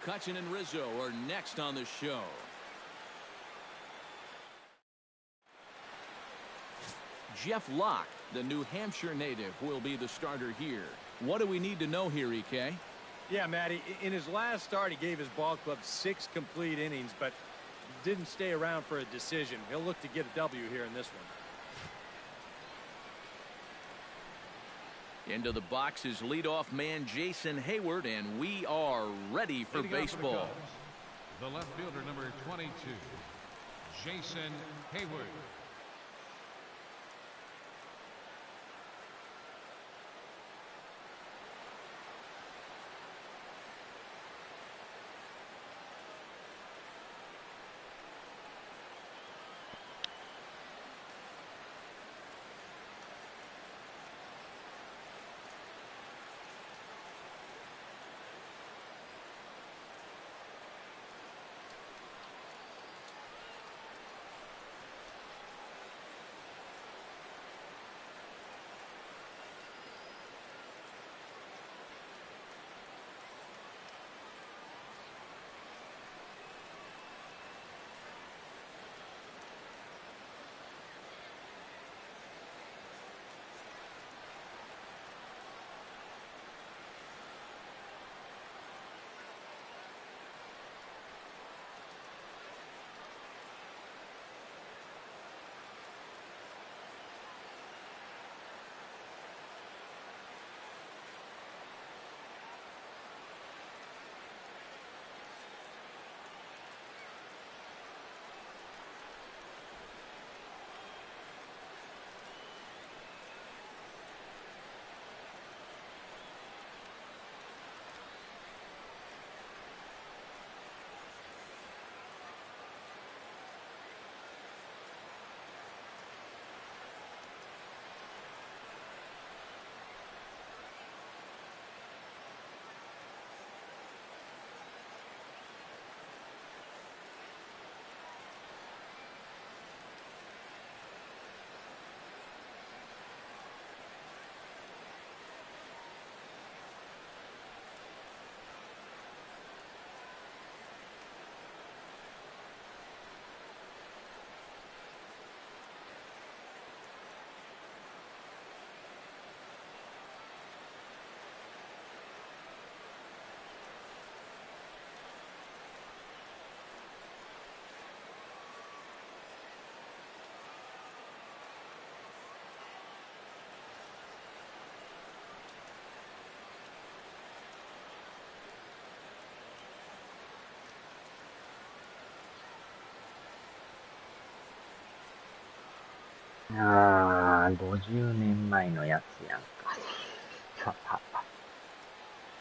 Cutchin and Rizzo are next on the show. Jeff Locke, the New Hampshire native, will be the starter here. What do we need to know here, EK? Yeah, Matty, in his last start, he gave his ball club 6 complete innings, but didn't stay around for a decision. He'll look to get a W here in this one. Into the box is leadoff man Jason Hayward, and we are ready for baseball. The left fielder, number 22, Jason Hayward.あー、50年前のやつやんか。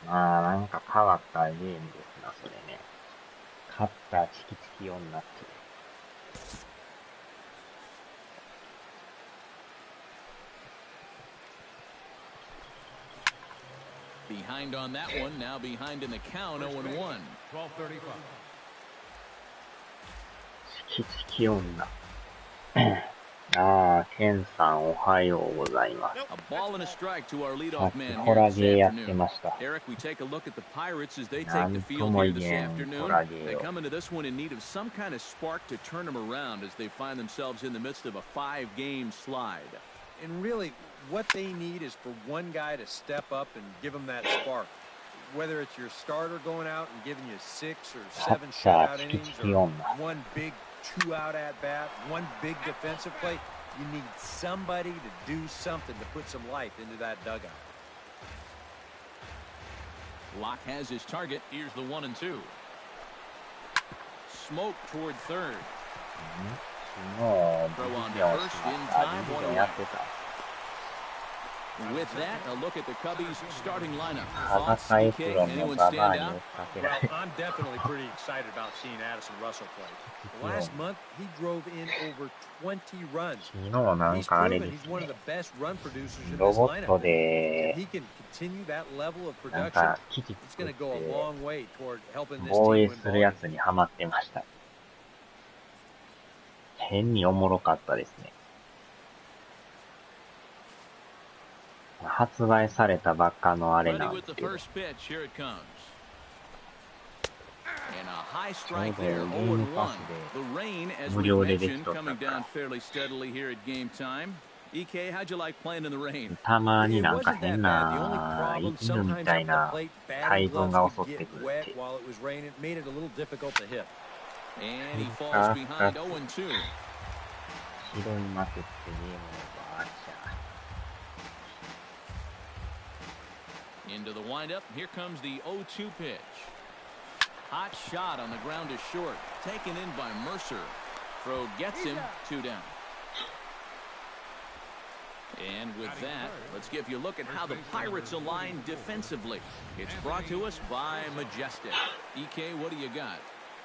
まあ、なんか変わったゲームですな、それね。勝ったチキチキ女って。Behind on that one, now behind in the count, 0-1. 12:35. チキチキ女。ああ、ケンさんおはようございます。A ball and a strike to our leadoff man ホ here ラ this ゲーやってま afternoon. した。Eric, we take a look at the Pirates as they な take ん the と field も here 言 this えんホ afternoon. ラゲ They ーを。 come into this one in need of some kind of spark to turn them around as they find themselves in the midst of a 5-game slide. And really, what they need is for one guy to step up and give them that spark. Whether it's your starter going out and giving you 6 or 7 shutout innings, or one big 2-out at bat, one big defensive play, you need somebody to do something to put some life into that dugout. Locke has his target. Here's the 1-2. Smoke toward third. Throw on first in time. 1 away. With that, a look at the Cubbies' starting lineup. Thoughts, EK? Anyone stand out? Well, I'm definitely pretty excited about seeing Addison Russell play. Last month, he drove in over 20 runs. He's proven he's one of the best run producers in this lineup. If he can continue that level of production, it's going to go a long way toward helping this team 防衛 win するやつ ball. にハマってました。変におもろかったですね。発売されたばっかのあれなんですけど。high ちょう strike ど there, ゲーム 0-1. パス The rain, as で we 無料ででき mentioned, とった coming から down fairly steadily here at game time. EK, how'd you like playing in the rain? たまに It なんか wasn't 変 that bad. The only な problem, 犬み sometimes たい up at the な plate, 大 batting 群 gloves が would 襲って get くるっ wet て。 while it was raining. It made it a little difficult to hit. And he 喧 falls 嘩 behind 2つ 0-2. 拾いまくってゲームのバーチャー。 Into the windup. Here comes the 0-2 pitch. Hot shot on the ground is short. Taken in by Mercer. Throw gets him 2 down. And with that, let's give you a look at how the Pirates align defensively. It's brought to us by Majestic. EK, what do you got?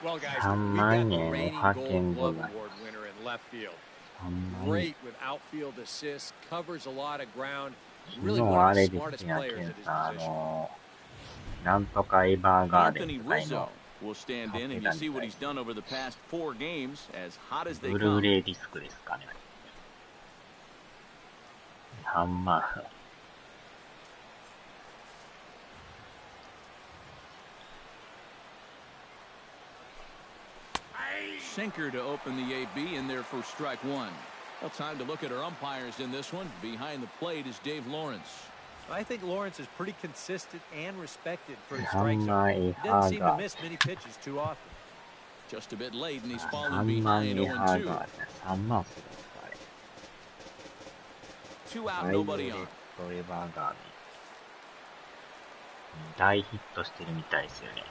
Well, guys, 3 we've 万 got the 円を reigning 派 Gold 遣 Glove 5枚。 Award winner in left field. 3万円。 Great with outfield assists, covers a lot of ground. 昨 Really 日 one あ of the れです smartest や players けん at his さ、position. なんとかエヴァーガーデン Anthony とかいう Rizzo の will stand in, and you see what he's done over the past 4 games, as hot as they ブルー come. レイディスクですかね。3万。Sinker to open the AB in there for strike 1. Well, time to look at our umpires in this one. Behind the plate is Dave Lawrence. I think Lawrence is pretty consistent and respected for his 3 strike zone. 万エ He ハ doesn't ー seem to ガー。 miss many pitches too often. Just a bit late, and he's 3 fallen 万 behind エハー 0-2. ガーね。3万するんですか、あれ。 2 out, パイレー nobody ツ on. とエヴァーガーデン。大ヒットしてるみたいですよね。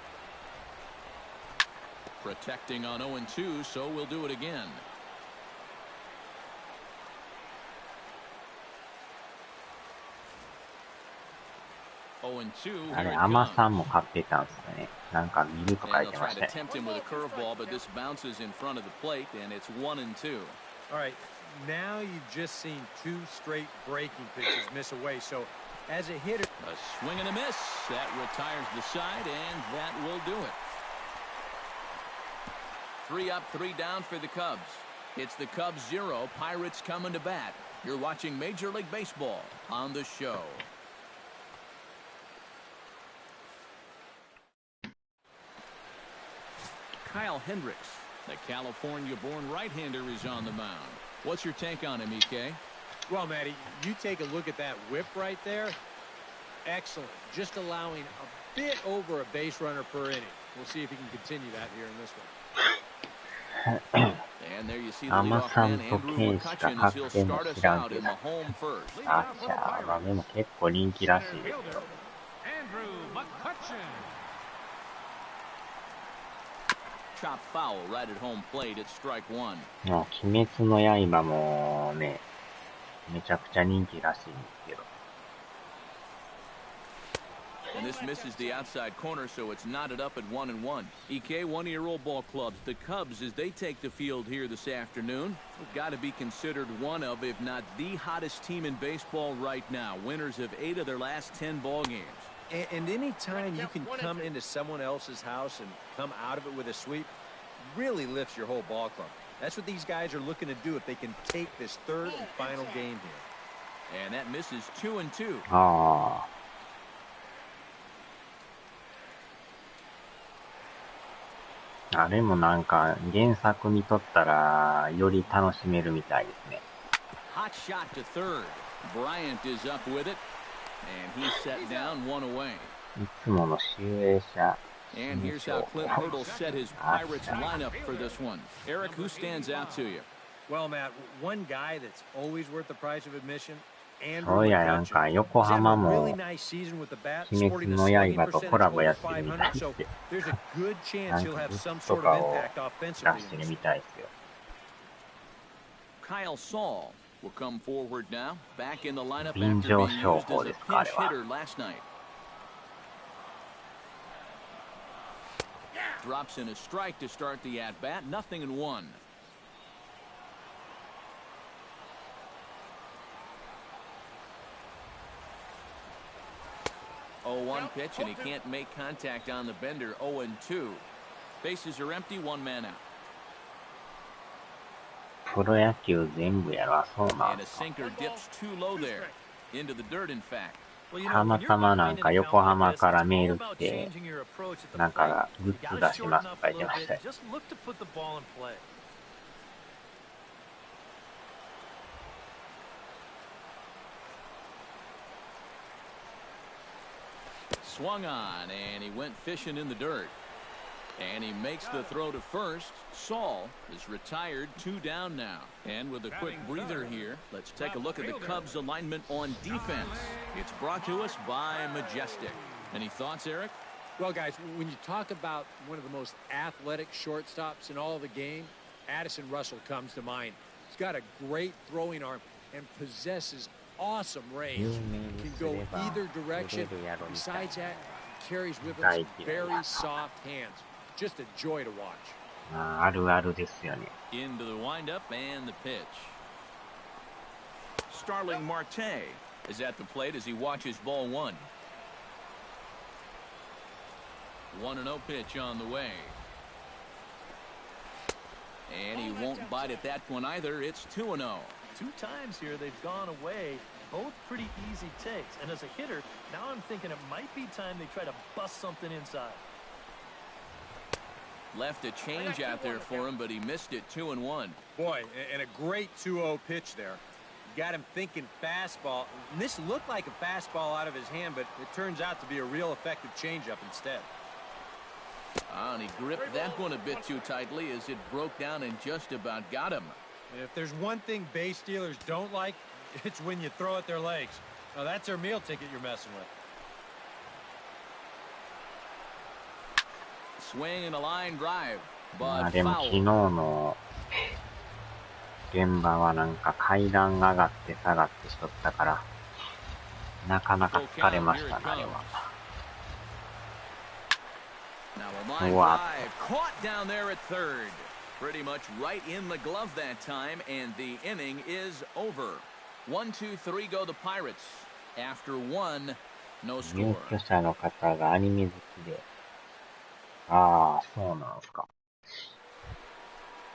Protecting on 0-2, so we'll do it again. 0-2. あ Here れ、 it アマ comes. さんも買ってたんですかね。なんか見ると書 And い they'll てま try し to たね。 tempt him with a curveball, but this bounces in front of the plate, and it's 1-2. All right, now you've just seen 2 straight breaking pitches miss away. So, as a hitter, A swing and a miss. That retires the side, and that will do it. 3 up, 3 down for the Cubs. It's the Cubs 0, Pirates coming to bat. You're watching Major League Baseball on the show. Kyle Hendricks, the California-born right-hander, is on the mound. What's your take on him, EK? well, Matty, you take a look at that whip right there. Excellent. Just allowing a bit over a base runner per inning. We'll see if he can continue that here in this one. And there you see the アマ leadoff さ man, んと Andrew ケンしか McCutcheon, 買 as っ he'll ても start 知 us らん out け in ど。 the home first. あっちゃー、まあでも結構人気らしいですよ。 Andrew McCutcheon. Chop foul right at home plate at strike 1. もう、鬼滅の刃もね、めちゃくちゃ人気らしいんですけど。 And this misses the outside corner, so it's knotted up at 1-1. EK, one of your old ball clubs, the Cubs, as they take the field here this afternoon, have got to be considered one of, if not the hottest team in baseball right now. Winners of 8 of their last 10 ball games. And any time you can come into someone else's house and come out of it with a sweep, really lifts your whole ball club. That's what these guys are looking to do if they can take this 3rd and final game here. And that misses 2-2. ああ。あれもなんか原作見とったらより楽しめるみたいですね。 Hot shot to third. Bryant is up with it, and he's set down 1 away. いつもの集英社。 And here's how Clint Hurdle set his Pirates lineup for this one. Eric, who stands out to you? Well, Matt, one guy that's always worth the price of admission, そういや、なんか横浜も really nice season with the bat, 鬼 sporting 滅 a の slugging 刃と percentage コラ of ボや over ってるみたい 500, です so よ。 there's a good な chance ん he'll か have グッ some ズと sort か of を impact 出 offensively して in る this みたいですよ。 Kyle Saul will come forward now, back in the lineup 便 after 乗 being 商 used 法 as で a すか、あ pinch れは。 hitter last night. Drops in a strike to start the at-bat, 0-1. Oh, 1 pitch, and he can't make contact on the bender. 0-2. Bases are empty, 1 man out. プロ野球全部やろ、そうなん And a sinker dips too low there. Into the dirt, in fact. たまたまなんか横浜からメール来て、なんかグッズ出しますとか言ってましたよ。Swung on, and he went fishing in the dirt. And he makes the throw to first. Saul is retired, 2 down now. And with a quick breather here, let's take a look at the Cubs' alignment on defense. It's brought to us by Majestic. Any thoughts, Eric? Well, guys, when you talk about one of the most athletic shortstops in all of the game, Addison Russell comes to mind. He's got a great throwing arm and possesses awesome range. Can go either direction. Besides that, he carries with him some very soft hands. Just a joy to watch. あるあるですよね。 Into the windup and the pitch. Starling Marte is at the plate as he watches ball 1. 1-0 pitch on the way. And he won't bite at that one either. It's 2-0. 2 times here they've gone away. Both pretty easy takes. And as a hitter, now I'm thinking it might be time they try to bust something inside. Left a change out there for him, but he missed it. 2-1. Boy, and a great 2-0 pitch there. Got him thinking fastball. And this looked like a fastball out of his hand, but it turns out to be a real effective changeup instead. And he gripped that one a bit too tightly as it broke down and just about got him. And if there's one thing base stealers don't like, it's when you throw at their legs. Now that's their meal ticket you're messing with. Swing and a line drive, まあ but でも昨日 foul. の現場はなんか階段上がって下がってしとったから、なかなか疲れましたね、あれは。 Now a line Wow. drive caught down there at third. Pretty much right in the glove that time, and the inning is over. 1-2-3 go the Pirates. After 1, no 入 score. 居者の方がアニメ好きで。ああ、そうなんすか。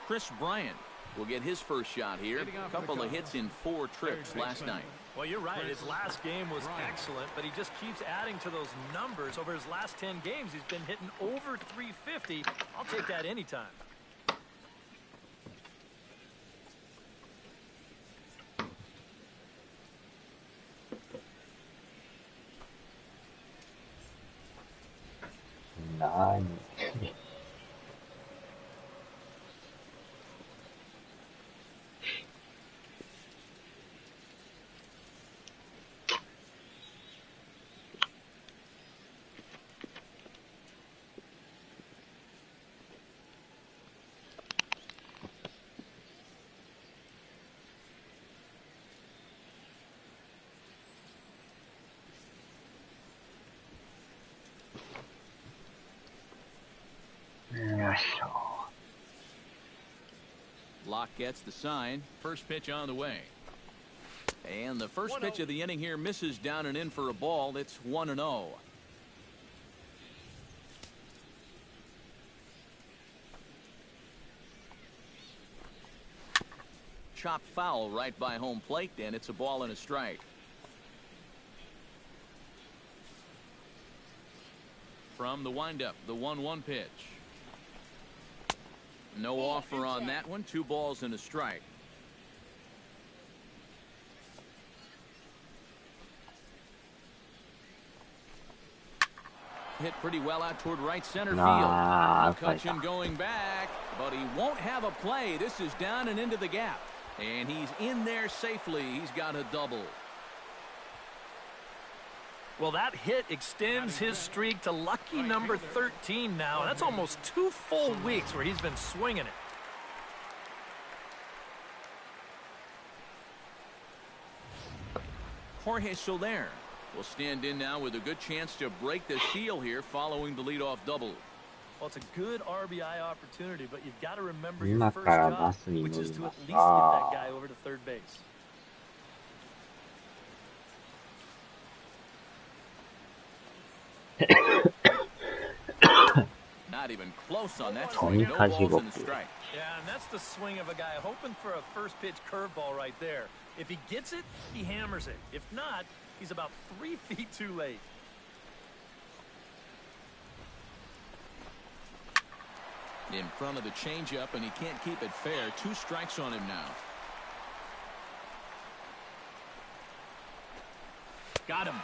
Chris Bryant will get his first shot here. A couple of hits in 4 trips last night. Well, you're right. His last game was excellent, but he just keeps adding to those numbers. Over his last 10 games, he's been hitting over 350. I'll take that anytime. Nani? Locke gets the sign. First pitch on the way. And the first pitch of the inning here misses down and in for a ball. It's 1-0. Chop foul right by home plate, and it's a ball and a strike. From the windup, the 1-1 pitch. No offer on that one. 2 balls and a strike. Hit pretty well out toward right center field. McCutchen going back, but he won't have a play. This is down and into the gap. And he's in there safely. He's got a double. Well, that hit extends his streak to lucky number 13 now. That's almost 2 full weeks where he's been swinging it. Jorge Soler will stand in now with a good chance to break the seal here following the leadoff double. Well, it's a good RBI opportunity, but you've got to remember your first job, job, which is to at least get that guy over to third base. Not even close on that swing. No balls and a strike. Yeah, and that's the swing of a guy hoping for a first pitch curveball right there. If he gets it, he hammers it. If not, He's about 3 feet too late. In front of the changeup, and he can't keep it fair. 2 strikes on him now. Got him.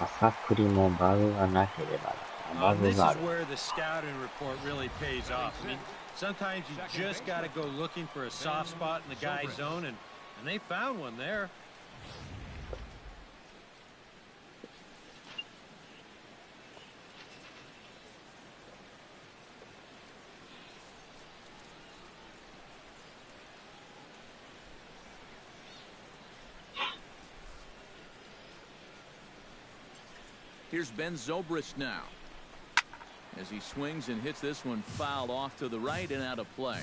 朝栗もバグがなければバ This グ is がある。 where the scouting report really pays off. I mean, sometimes you just got to go looking for a soft spot in the guy's zone, and they found one there. Here's Ben Zobrist now, as he swings and hits this one foul off to the right and out of play.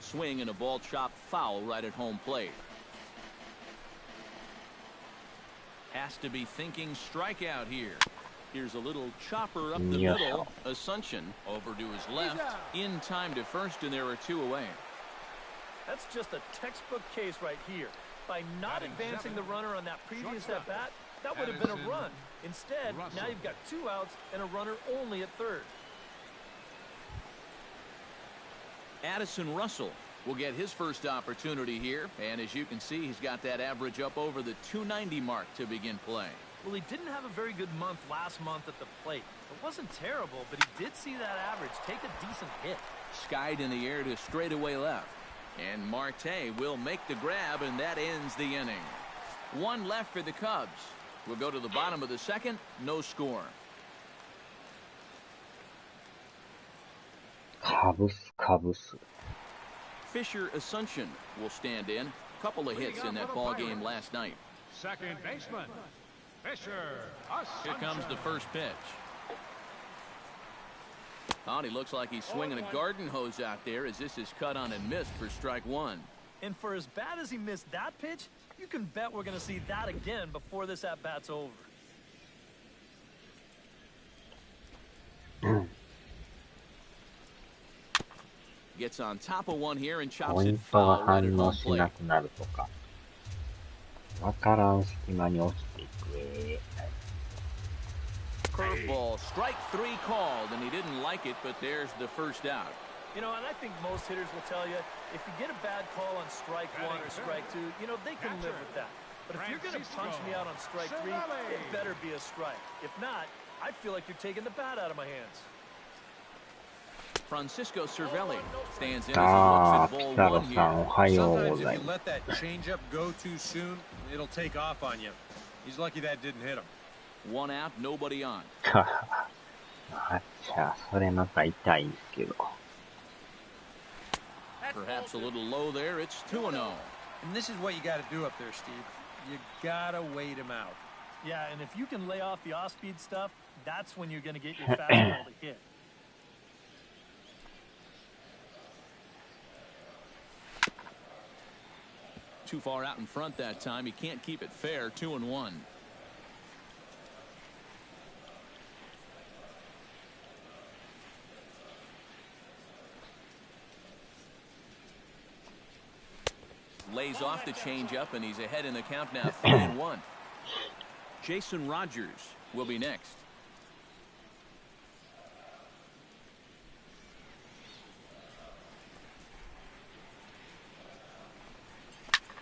Swing and a ball chopped foul right at home plate. Has to be thinking strikeout here. Here's a little chopper up the middle. Assumption over to his left. In time to first, and there are 2 away. That's just a textbook case right here. By not advancing the runner on that previous at-bat, that would have been a run. Instead, now you've got 2 outs and a runner only at third. Addison Russell will get his first opportunity here, and as you can see, he's got that average up over the 290 mark to begin play. Well, he didn't have a very good month last month at the plate. It wasn't terrible, but he did see that average take a decent hit. Skied in the air to straightaway left. And Marte will make the grab, and that ends the inning. 1 left for the Cubs. We'll go to the bottom of the second. No score. Cubs. Fisher Asuncion will stand in. Couple of hits in that ball game last night. Second baseman, Fisher Asuncion. Here comes the first pitch. Oh, and he looks like he's swinging a garden hose out there, as this is cut on and missed for strike 1. And for as bad as he missed that pitch, you can bet we're going to see that again before this at-bat's over. Gets on top of one here and chops it foul right at home plate. わからん隙間に落ちていく。 Curveball, strike 3 called, and he didn't like it, but there's the first out. You know, and I think most hitters will tell you, if you get a bad call on strike 1 or strike 2, you know, they can live with that. But if you're going to punch me out on strike 3, it better be a strike. If not, I feel like you're taking the bat out of my hands. Francisco Cervelli stands in as he looks at ball 1 here. Sometimes if you let that changeup go too soon, it'll take off on you. He's lucky that didn't hit him. 1 out, nobody on. あっちゃ、それまた痛いんですけど。 Perhaps a little low there. It's 2-0. And this is what you got to do up there, Steve. You got to wait him out. Yeah, and if you can lay off the off-speed stuff, that's when you're going to get your fastball to hit. Too far out in front that time. He can't keep it fair. 2-1. Lays off the changeup, and he's ahead in the count now, 3-1. Jason Rogers will be next.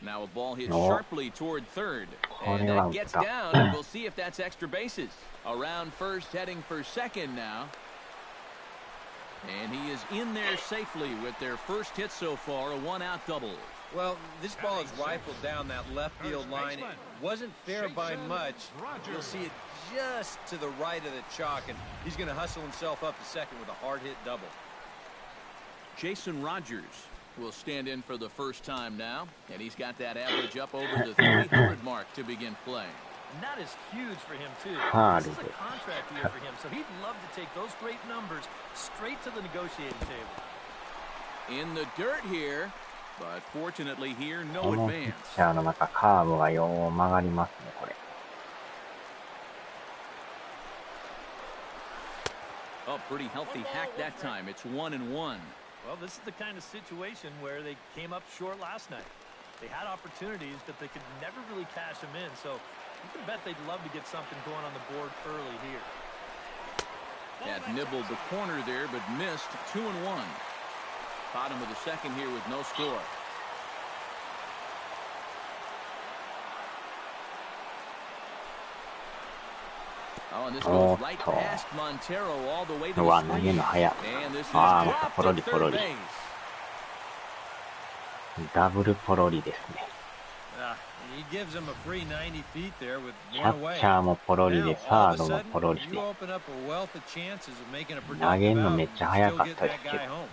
Now a ball hit sharply toward third, and that gets down, and we'll see if that's extra bases. Around first, heading for second now. And he is in there safely with their first hit so far, a 1-out double. Well, this ball is rifled down that left field line. It wasn't fair by much. You'll see it just to the right of the chalk, and he's going to hustle himself up to second with a hard-hit double. Jason Rogers will stand in for the first time now, and he's got that average up over the 300 mark to begin play. And that is huge for him, too. This is a contract year for him, so he'd love to take those great numbers straight to the negotiating table. In the dirt here, but fortunately here, no advance. またカーブがよう曲がりますね、これ。Oh, Oh, pretty healthy hack that time. It's 1-1. Well, this is the kind of situation where they came up short last night. They had opportunities, but they could never really cash them in. So you can bet they'd love to get something going on the board early here. That nibbled the corner there, but missed. 2-1. Bottom of the second here with no score. Oh, and this goes right past Montero all the way to the screen. And this is dropped to third base. ダブルポロリですね。He gives him a free 90 feet there with キ one ャッ away. チャーもポロリで、 Now, サ all ー of ド a も sudden, ポロリ you で。 open up a wealth of chances of making a 投げ productive るの out め and っちゃ早 still かっ get たで that すけど。 guy home.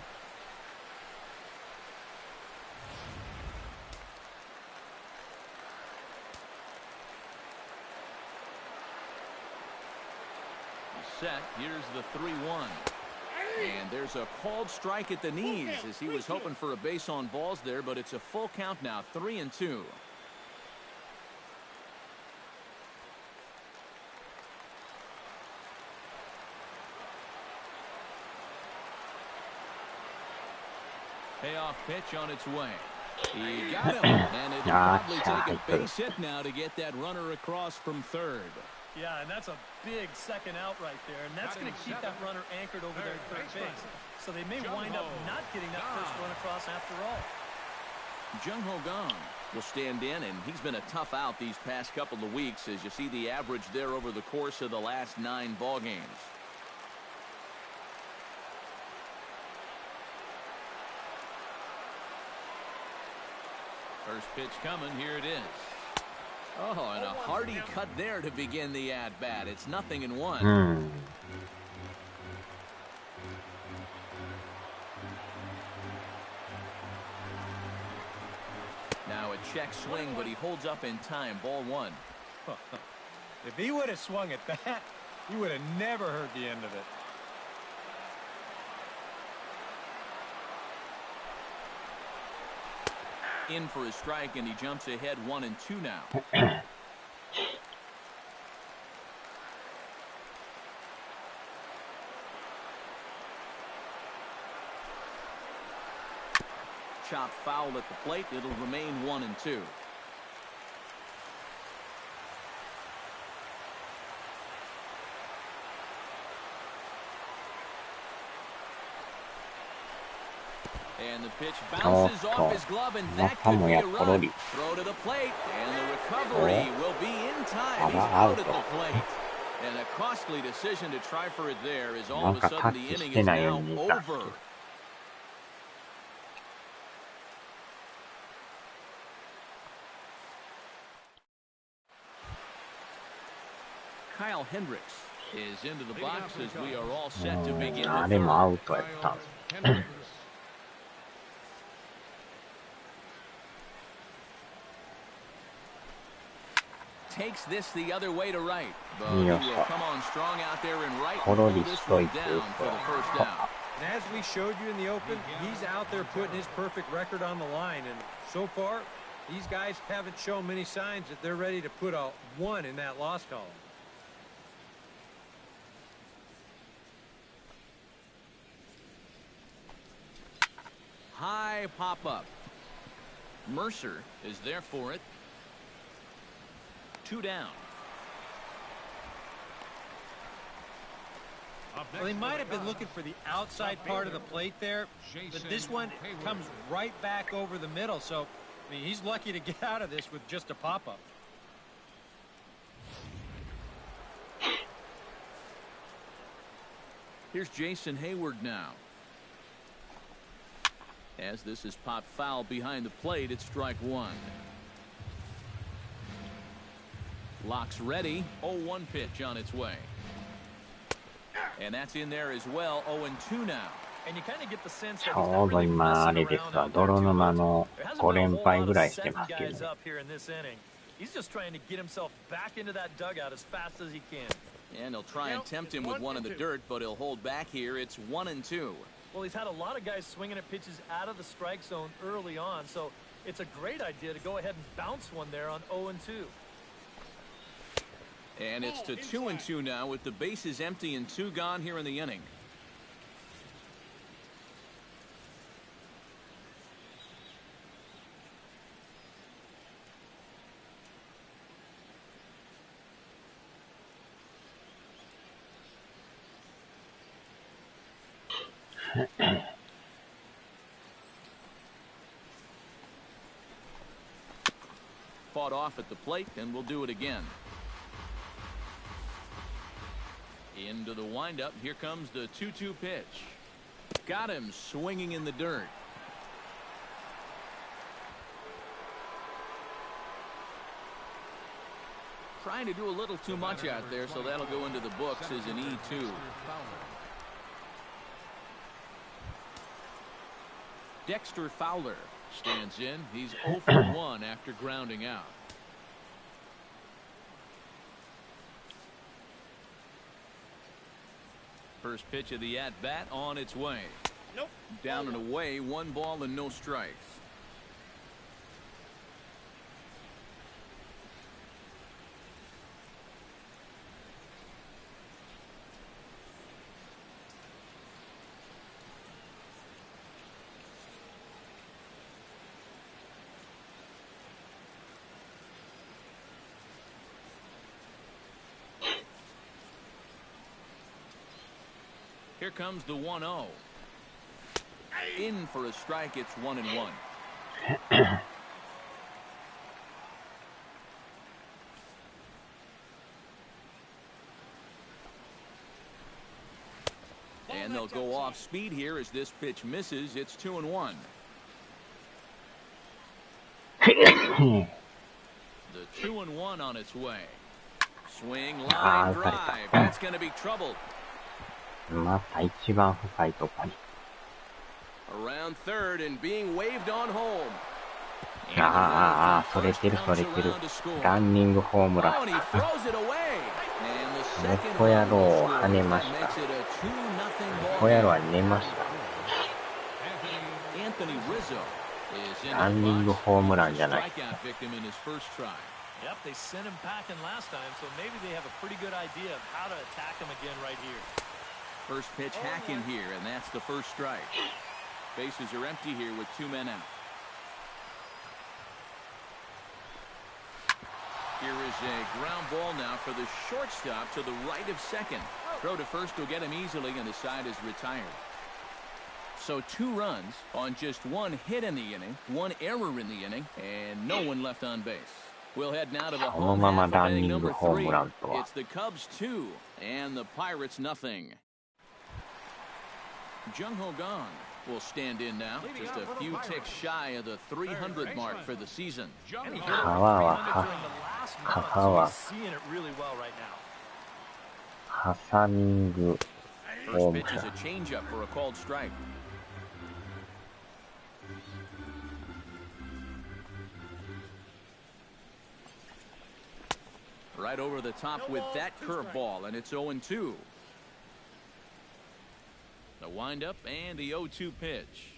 Set. Here's the 3-1. And there's a called strike at the knees as he was hoping for a base on balls there, but it's a full count now, 3-2. Payoff pitch on its way. He got him, and it'll probably take a base hit now to get that runner across from third. Yeah, and that's a big second out right there, and that's going to keep that runner anchored over there at third base. So they may wind up not getting that first run across after all. Jung-Ho Kang will stand in, and he's been a tough out these past couple of weeks as you see the average there over the course of the last 9 ball games. First pitch coming, here it is. Oh, and a hearty cut there to begin the at-bat. It's 0-1. Now a check swing, but he holds up in time. Ball 1. If he would have swung at that, he would have never heard the end of it. In for a strike, and he jumps ahead 1-2 now. Chopped foul at the plate. It'll remain 1-2. And the pitch bounces off his glove, and that could be a run. Throw to the plate, and the recovery will be in time. He's out at the plate. And a costly decision to try for it there as all of a sudden the inning is now over. Kyle Hendricks is into the box as we are all set to begin the でもアウ third. トやったんです。Takes this the other way to right, but he will come on strong out there and rightポロ pull リ this しとい one て down for the first down. And as we showed you in the open, he's out there putting his perfect record on the line. And so far, these guys haven't shown many signs that they're ready to put a 1 in that loss column. High pop-up. Mercer is there for it. 2 down. Well, they might have been looking for the outside part of the plate there, but this one comes right back over the middle. So, I mean, he's lucky to get out of this with just a pop-up. Here's Jason Hayward now. As this is popped foul behind the plate, it's strike 1. Locks ready. 0-1 pitch on its way. And that's in there as well. 0-2 now. And you kind of get the sense ち that ょうど今あれですわ、泥沼の5連敗ぐらいしてますけどね。 He's just trying to get himself back into that dugout as fast as he can. And he'll try and tempt him with one in the dirt, but he'll hold back here. It's 1-2. Well, he's had a lot of guys swinging at pitches out of the strike zone early on, so it's a great idea to go ahead and bounce one there on 0-2. And it's to 2-2 now with the bases empty and 2 gone here in the inning. Fought off at the plate, and we'll do it again. Into the windup. Here comes the 2-2 pitch. Got him swinging in the dirt. Trying to do a little too much out there, so that'll go into the books as an E2. Dexter Fowler stands in. He's 0 for 1 after grounding out. First pitch of the at-bat on its way. Nope. Down and away, 1 ball and no strikes. Here comes the 1-0. In for a strike. It's 1-1. And they'll go off speed here as this pitch misses. It's 2-1. The 2-1 on its way. Swing, line drive. That's going to be trouble. また一番深いとこに。Around third and being waved on home. それてる。ランニングホームラン。猫野郎を跳ねました。猫野郎は寝ました。ランニングホームランじゃない。Yep, they sent him packing last time, so maybe they have a pretty good idea of how to attack him again right here. First pitch hack in here, and that's the first strike. Bases are empty here with 2 men out. Here is a ground ball now for the shortstop to the right of second. Throw to first will get him easily, and the side is retired. So 2 runs on just 1 hit in the inning, 1 error in the inning, and no one left on base. We'll head now to the home half of inning number 3. It's the Cubs 2 and the Pirates nothing. Jung-Ho Gong will stand in now, just a few ticks shy of the 300 mark for the season. First pitch is a changeup for a called strike. Right over the top with that curveball, and it's 0-2. The windup and the 0-2 pitch.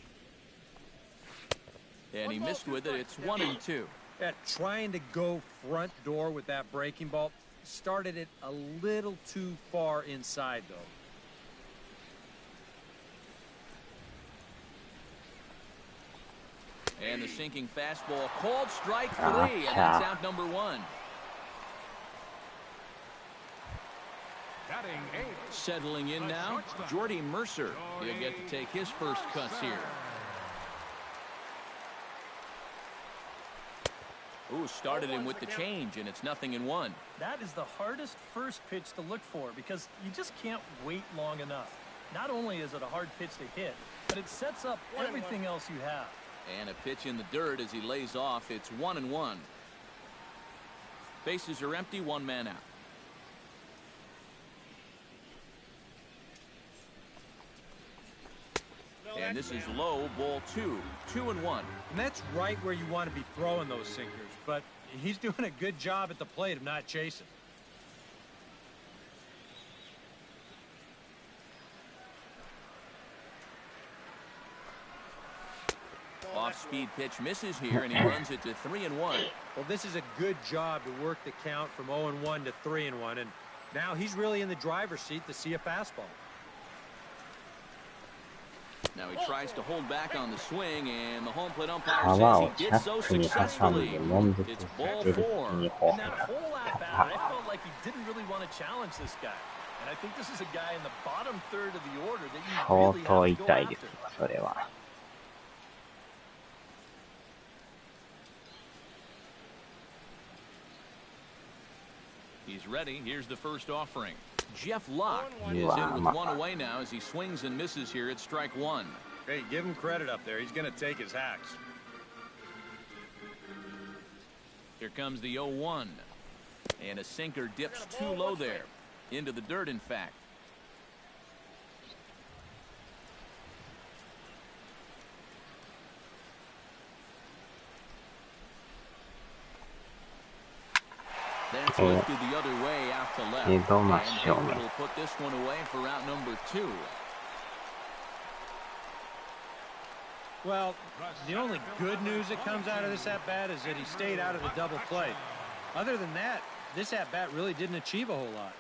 And he missed with it. It's 1-2. Yeah, trying to go front door with that breaking ball. Started it a little too far inside, though. And the sinking fastball called strike 3, and that's out number 1. Settling in now, Jordy Mercer. He'll get to take his first cuts here. Ooh, started him with the change, and it's 0-1. That is the hardest first pitch to look for because you just can't wait long enough. Not only is it a hard pitch to hit, but it sets up everything else you have. And a pitch in the dirt as he lays off. It's 1-1. Bases are empty, 1 man out. And this is low, ball 2, 2-1. And that's right where you want to be throwing those sinkers, but he's doing a good job at the plate of not chasing. Off-speed pitch misses here, and he runs it to 3-1. Well, this is a good job to work the count from 0-1 to 3-1, and now he's really in the driver's seat to see a fastball. Now he tries to hold back on the swing, and the home plate umpire says he did so successfully. It's ball 4. In that whole at-bat, I felt like he didn't really want to challenge this guy. And I think this is a guy in the bottom third of the order that you 相 really 当 have to go 痛いです after. わ、それは。He's ready. Here's the first offering. Jeff Locke is in Wow, with one away now as he swings and misses here at strike one. Hey, give him credit up there. He's going to take his hacks. Here comes the 0-1. And a sinker dips too low there. Into the dirt, in fact. That's lifted the other way out to left. And Hayward will put this one away for out number 2. Well, the only good news that comes out of this at-bat is that he stayed out of the double play. Other than that, this at-bat really didn't achieve a whole lot.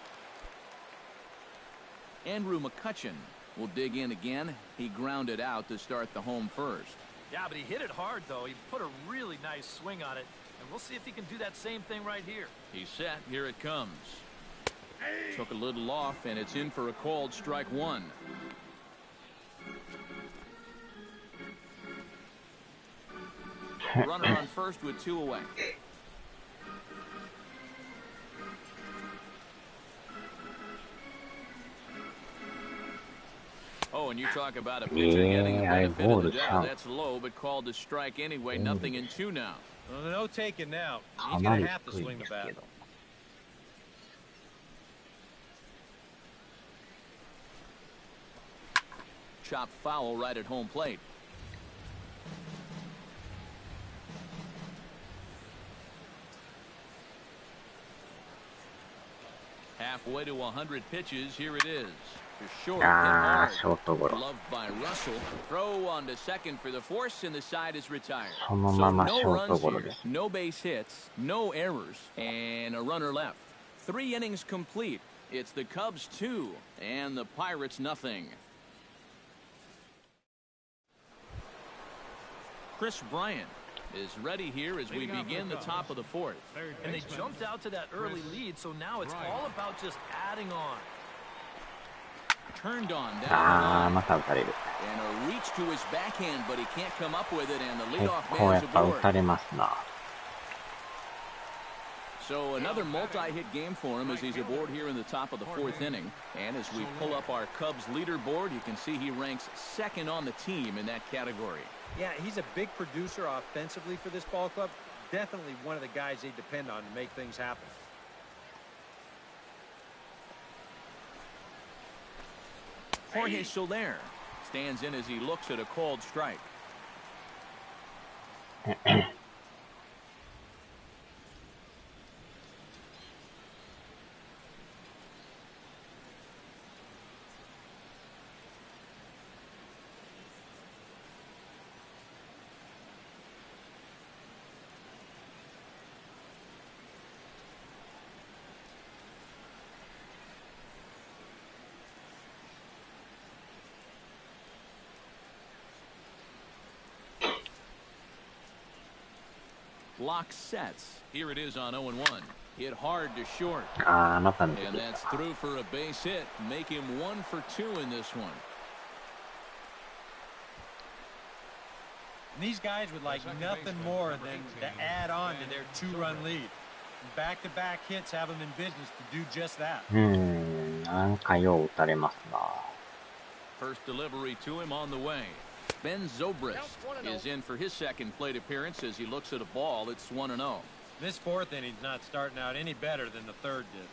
Andrew McCutchen will dig in again. He grounded out to start the home first. Yeah, but he hit it hard, though. He put a really nice swing on it. And we'll see if he can do that same thing right here. He's set. Here it comes. Took a little off, and it's in for a called strike one. Runner on first with 2 away. Oh, and you talk about a pitcher getting the benefit of the doubt. That's low, but called to strike anyway. Nothing in 2 now. Well, no taking now. He's going to have to swing the bat. Chopped foul right at home plate. Halfway to 100 pitches. Here it is. For short, loved by Russell. Throw on to second for the force, and the side is retired. So no runs here, no base hits, no errors, and a runner left. 3 innings complete. It's the Cubs 2 and the Pirates nothing. Chris Bryant is ready here as we begin the top of the 4th. And they jumped out to that early lead, so now it's all about just adding on. Turned on down the line. And a reach to his backhand, but he can't come up with it, and the leadoff man's aboard. So another multi-hit game for him as he's aboard here in the top of the 4th inning. And as we pull up our Cubs leaderboard, you can see he ranks 2nd on the team in that category. Yeah, he's a big producer offensively for this ball club. Definitely one of the guys they depend on to make things happen. Jorge Soler stands in as he looks at a called strike. Lock sets. Here it is on 0-1. Hit hard to short. And that's through for a base hit. Make him 1 for 2 in this one. And these guys would like nothing more than to add on to their 2-run lead. Back-to-back hits have them in business to do just that. First delivery to him on the way. Ben Zobrist is in for his 2nd plate appearance as he looks at a ball. It's 1-0. This 4th inning's not starting out any better than the 3rd did.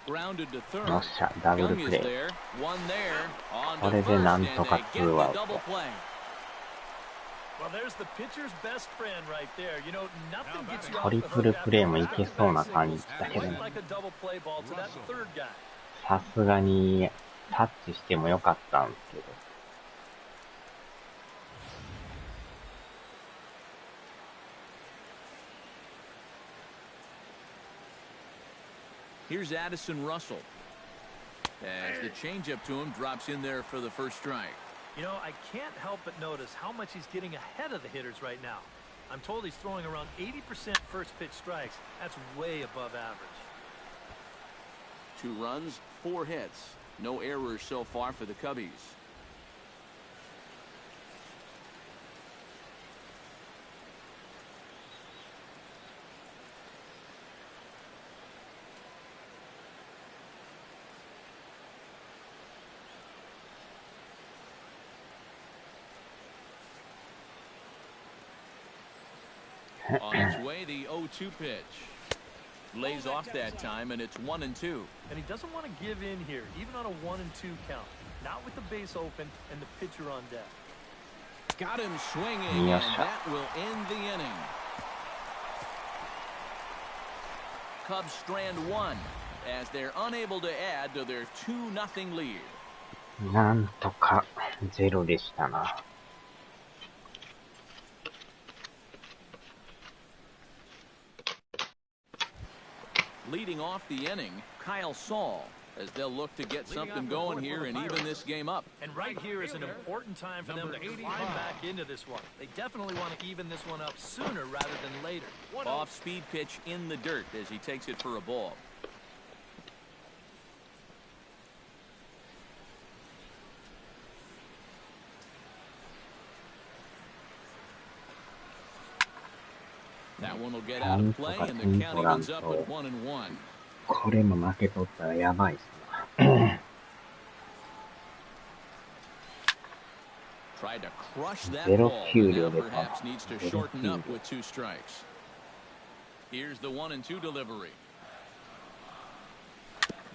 Grounded to third. Young is there. One there. On to first, and they get the double play. トリプルプレーもいけそうな感じだけどね。さすがにタッチしてもよかったんですけど。Here's Addison Russell. As the changeup to him drops in there for the first strike. You know, I can't help but notice how much he's getting ahead of the hitters right now. I'm told he's throwing around 80% first pitch strikes. That's way above average. 2 runs, 4 hits. No errors so far for the Cubbies. On its way, the 0-2 pitch. Lays off that time, and it's 1-2. And he doesn't want to give in here, even on a 1-2 count. Not with the base open and the pitcher on deck. Got him swinging, and that will end the inning. Cubs strand 1 as they're unable to add to their 2-0 lead. なんとかゼロでしたな。Leading off the inning, Kyle Saul, as they'll look to get something going here and even this game up. And right here is an important time for them to climb back into this one. They definitely want to even this one up sooner rather than later. Off-speed pitch in the dirt as he takes it for a ball. That one will get out of play, and the count evens up at 1-1. これも負けとったらやばいっすな。Tried to crush that ball, and now perhaps needs to shorten up with 2 strikes. Here's the 1-2 delivery.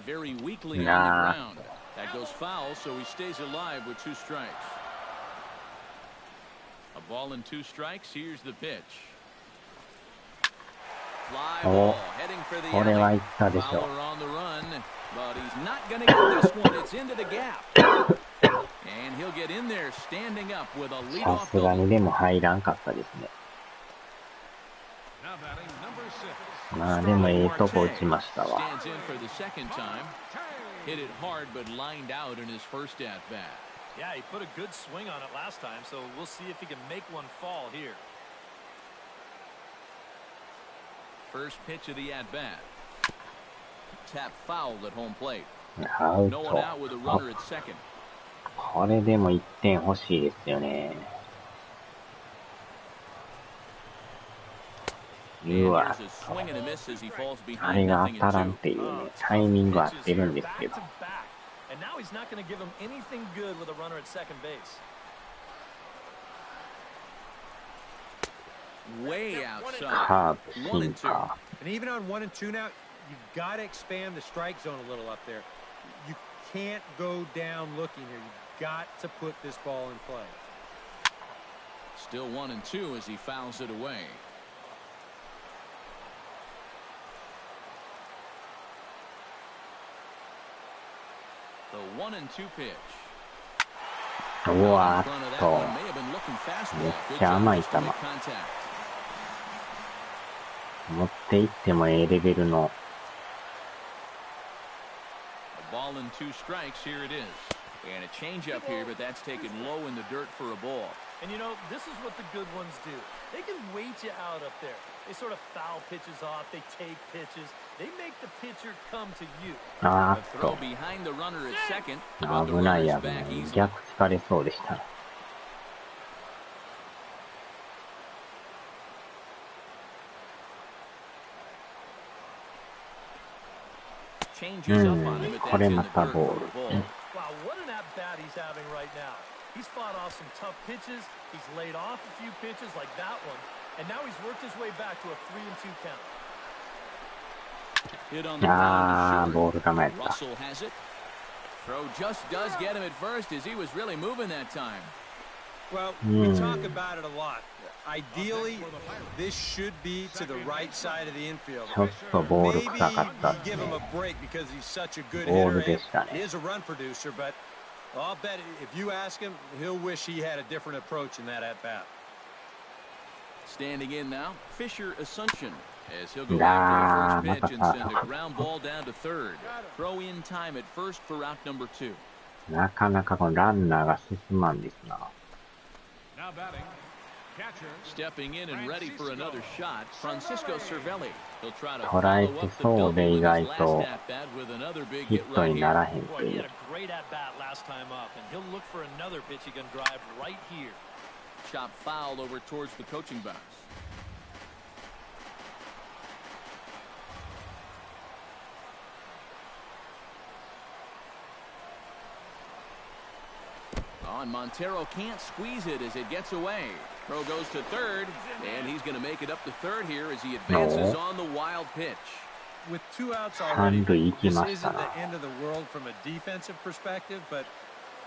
Very weakly on the ground. That goes foul, so he stays alive with 2 strikes. A ball and 2 strikes. Here's the pitch. Fly ball heading for the alley. Fowler on the run, but he's not going to get this one. It's into the gap. And he'll get in there standing up with a leadoff. さすがにでも入らんかったですね。まあでもええとこ打ちましたわ。Stands in for the second time. Hit it hard but lined out in his first at bat. Yeah, he put a good swing on it last time, so we'll see if he can make one fall here. First pitch of the at-bat. Tap fouled at home plate. No one out with a runner at second. これでも1点欲しいですよね。うわ、あれが当たらんっていうね、タイミング合ってるんですけど。Way outside. カーブ、シンカー。 And even on 1-2 now, you've got to expand the strike zone a little up there. You can't go down looking here. You've got to put this ball in play. Still 1-2 as he fouls it away. The 1-2 pitch. うわーっと、めっちゃ甘い球。持っていってもええレベルの。A ball and 2 strikes, here it is. And a changeup here, but that's taken low in the dirt for a ball. And you know, this is what the good ones do. They can wait you out up there. They sort of foul pitches off, they take pitches. They make the pitcher come to you. あーっ Throw と、 behind the runner at second. 危ない危ない。逆つかれそうでした。これまたボール。Wow, what an at-bat he's having right now. He's fought off some tough pitches. He's laid off a few pitches like that one. And now he's worked his way back to a 3-2 count. Hit on the ground to short. Russell has it. Throw just does get him at first as he was really moving that time. Well, we talk about it a lot. Ideally, this should be to the right side of the infield. ちょっとボール臭かったで Maybe す you give him ね。 a break because he's such a good ボー hitter ルで and したね。 he is a run producer, but I'll bet if you ask him, he'll wish he had a different approach in that at-bat. Standing in now, Fisher Asuncion, as he'll go after the first pitch and send a ground ball down to third. Throw in time at first for out number 2. なかなかこのランナーが進まんですな。 Now batting, catcher. Stepping in and ready for another shot, Francisco Cervelli. He'll try to 捉え follow て up the そう double で with 意 his 外 last と at-bat with another big ヒ hit ット right にな here. らへんと Boy, い he う had。a great at-bat last time up, and he'll look for another pitch he can drive right here. Chop foul over towards the coaching box. On Montero can't squeeze it as it gets away. Throw goes to third, and he's going to make it up to third here as he advances on the wild pitch. With 2 outs already, 三塁行き this ました isn't な。 the end of the world from a defensive perspective, but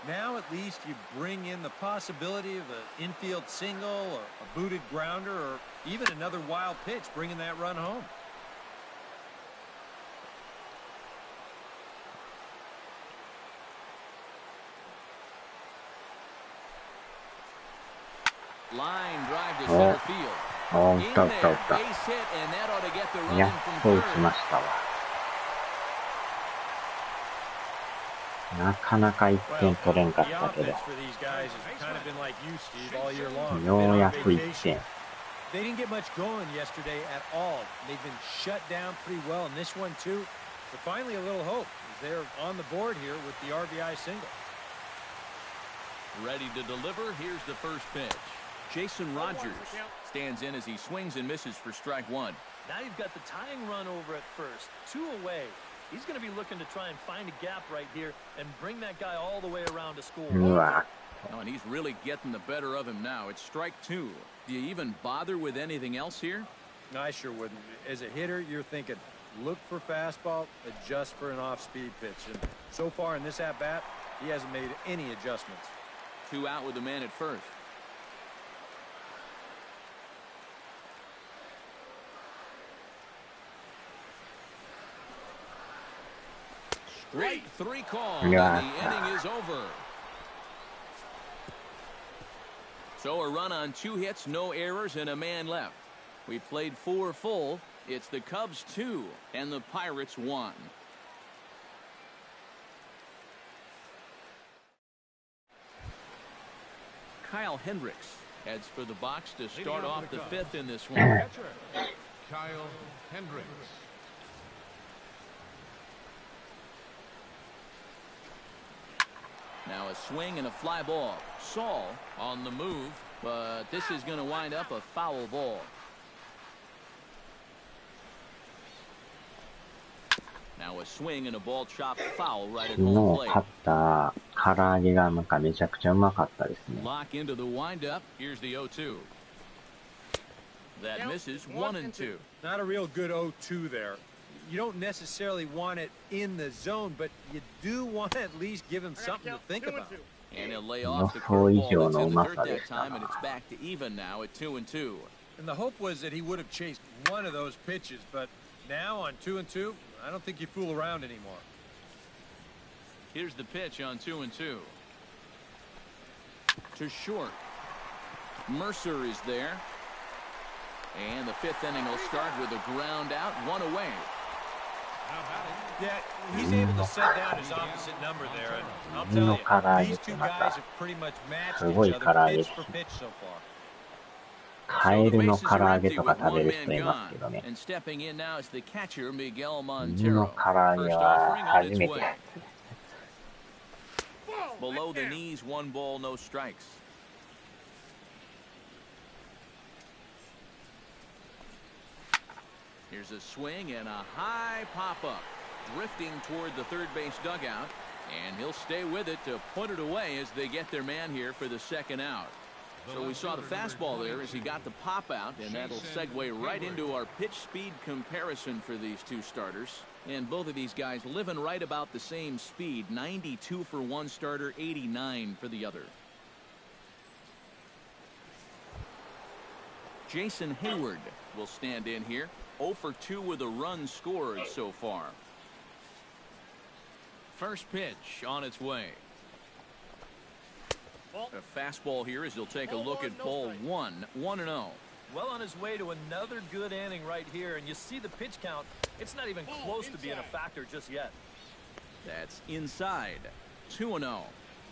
now at least you bring in the possibility of an infield single or a booted grounder or even another wild pitch bringing that run home. Line drive to center field. おー、打 In った打った there, 打った。 base hit, and that ought to get the run や in っ from と打ちま third. したわ。なかなか1 Well, 点取れんかっ the たけど offense、for these guys has kind of been like you, Steve, all year long. よ Been う on やく1 vacation. 点。 They didn't get much going yesterday at all. They've been shut down pretty well in this one too. But finally a little hope as they're on the board here with the RBI single. Ready to deliver. Here's the first pitch. Jason Rogers stands in as he swings and misses for strike 1. Now you've got the tying run over at first, 2 away. He's going to be looking to try and find a gap right here and bring that guy all the way around to score. うわ、 Oh, and he's really getting the better of him now. It's strike 2. Do you even bother with anything else here? No, I sure wouldn't. As a hitter, you're thinking, look for fastball, adjust for an off-speed pitch. And so far in this at-bat, he hasn't made any adjustments. 2 out with the man at first. Straight 3 call, and Yeah. the inning is over. So a run on 2 hits, no errors, and a man left. We played 4 full. It's the Cubs 2 and the Pirates 1. Kyle Hendricks heads for the box to start off the 5th in this one. Catcher, Kyle Hendricks. Now a swing and a fly ball. Saul on the move, but this is going to wind up a foul ball. Now a swing and a ball chopped foul right at 昨 home 日 plate. 買った唐揚げがなんかめちゃくちゃうまかったですね。 Lock into the windup. Here's the 0-2. That misses 1-2. Not a real good 0-2 there. You don't necessarily want it in the zone, but you do want to at least give him something to think about. And he'll lay off the予想以上 curveball の that's う in the ま dirt さで that した time, and な。 it's back to even now at 2-2. And the hope was that he would have chased one of those pitches, but now on 2-2, I don't think you fool around anymore. Here's the pitch on 2-2. To short. Mercer is there. And the 5th inning will start with a ground out, 1 away. Yeah, he's able to set down his opposite number there, and I'll tell you, these 2 guys have pretty much matched each other pitch for pitch so far. カエルの唐揚げとか食べる人いますけどね。 And stepping in now is the catcher, Miguel 犬の Montero. 唐揚げ First は offering on 初 its めて way. や。 Below the knees, 1 ball, no strikes. Here's a swing and a high pop-up. Drifting toward the third base dugout. And he'll stay with it to put it away as they get their man here for the 2nd out. So we saw the fastball there as he got the pop out, and that'll segue right into our pitch speed comparison for these 2 starters. And both of these guys living right about the same speed, 92 for one starter, 89 for the other. Jason Hayward will stand in here. 0 for 2 with a run scored so far. First pitch on its way. A fastball here as he'll take a look at ball 1, 1-0. Well on his way to another good inning right here, and you see the pitch count. It's not even close to being a factor just yet. That's inside. 2-0.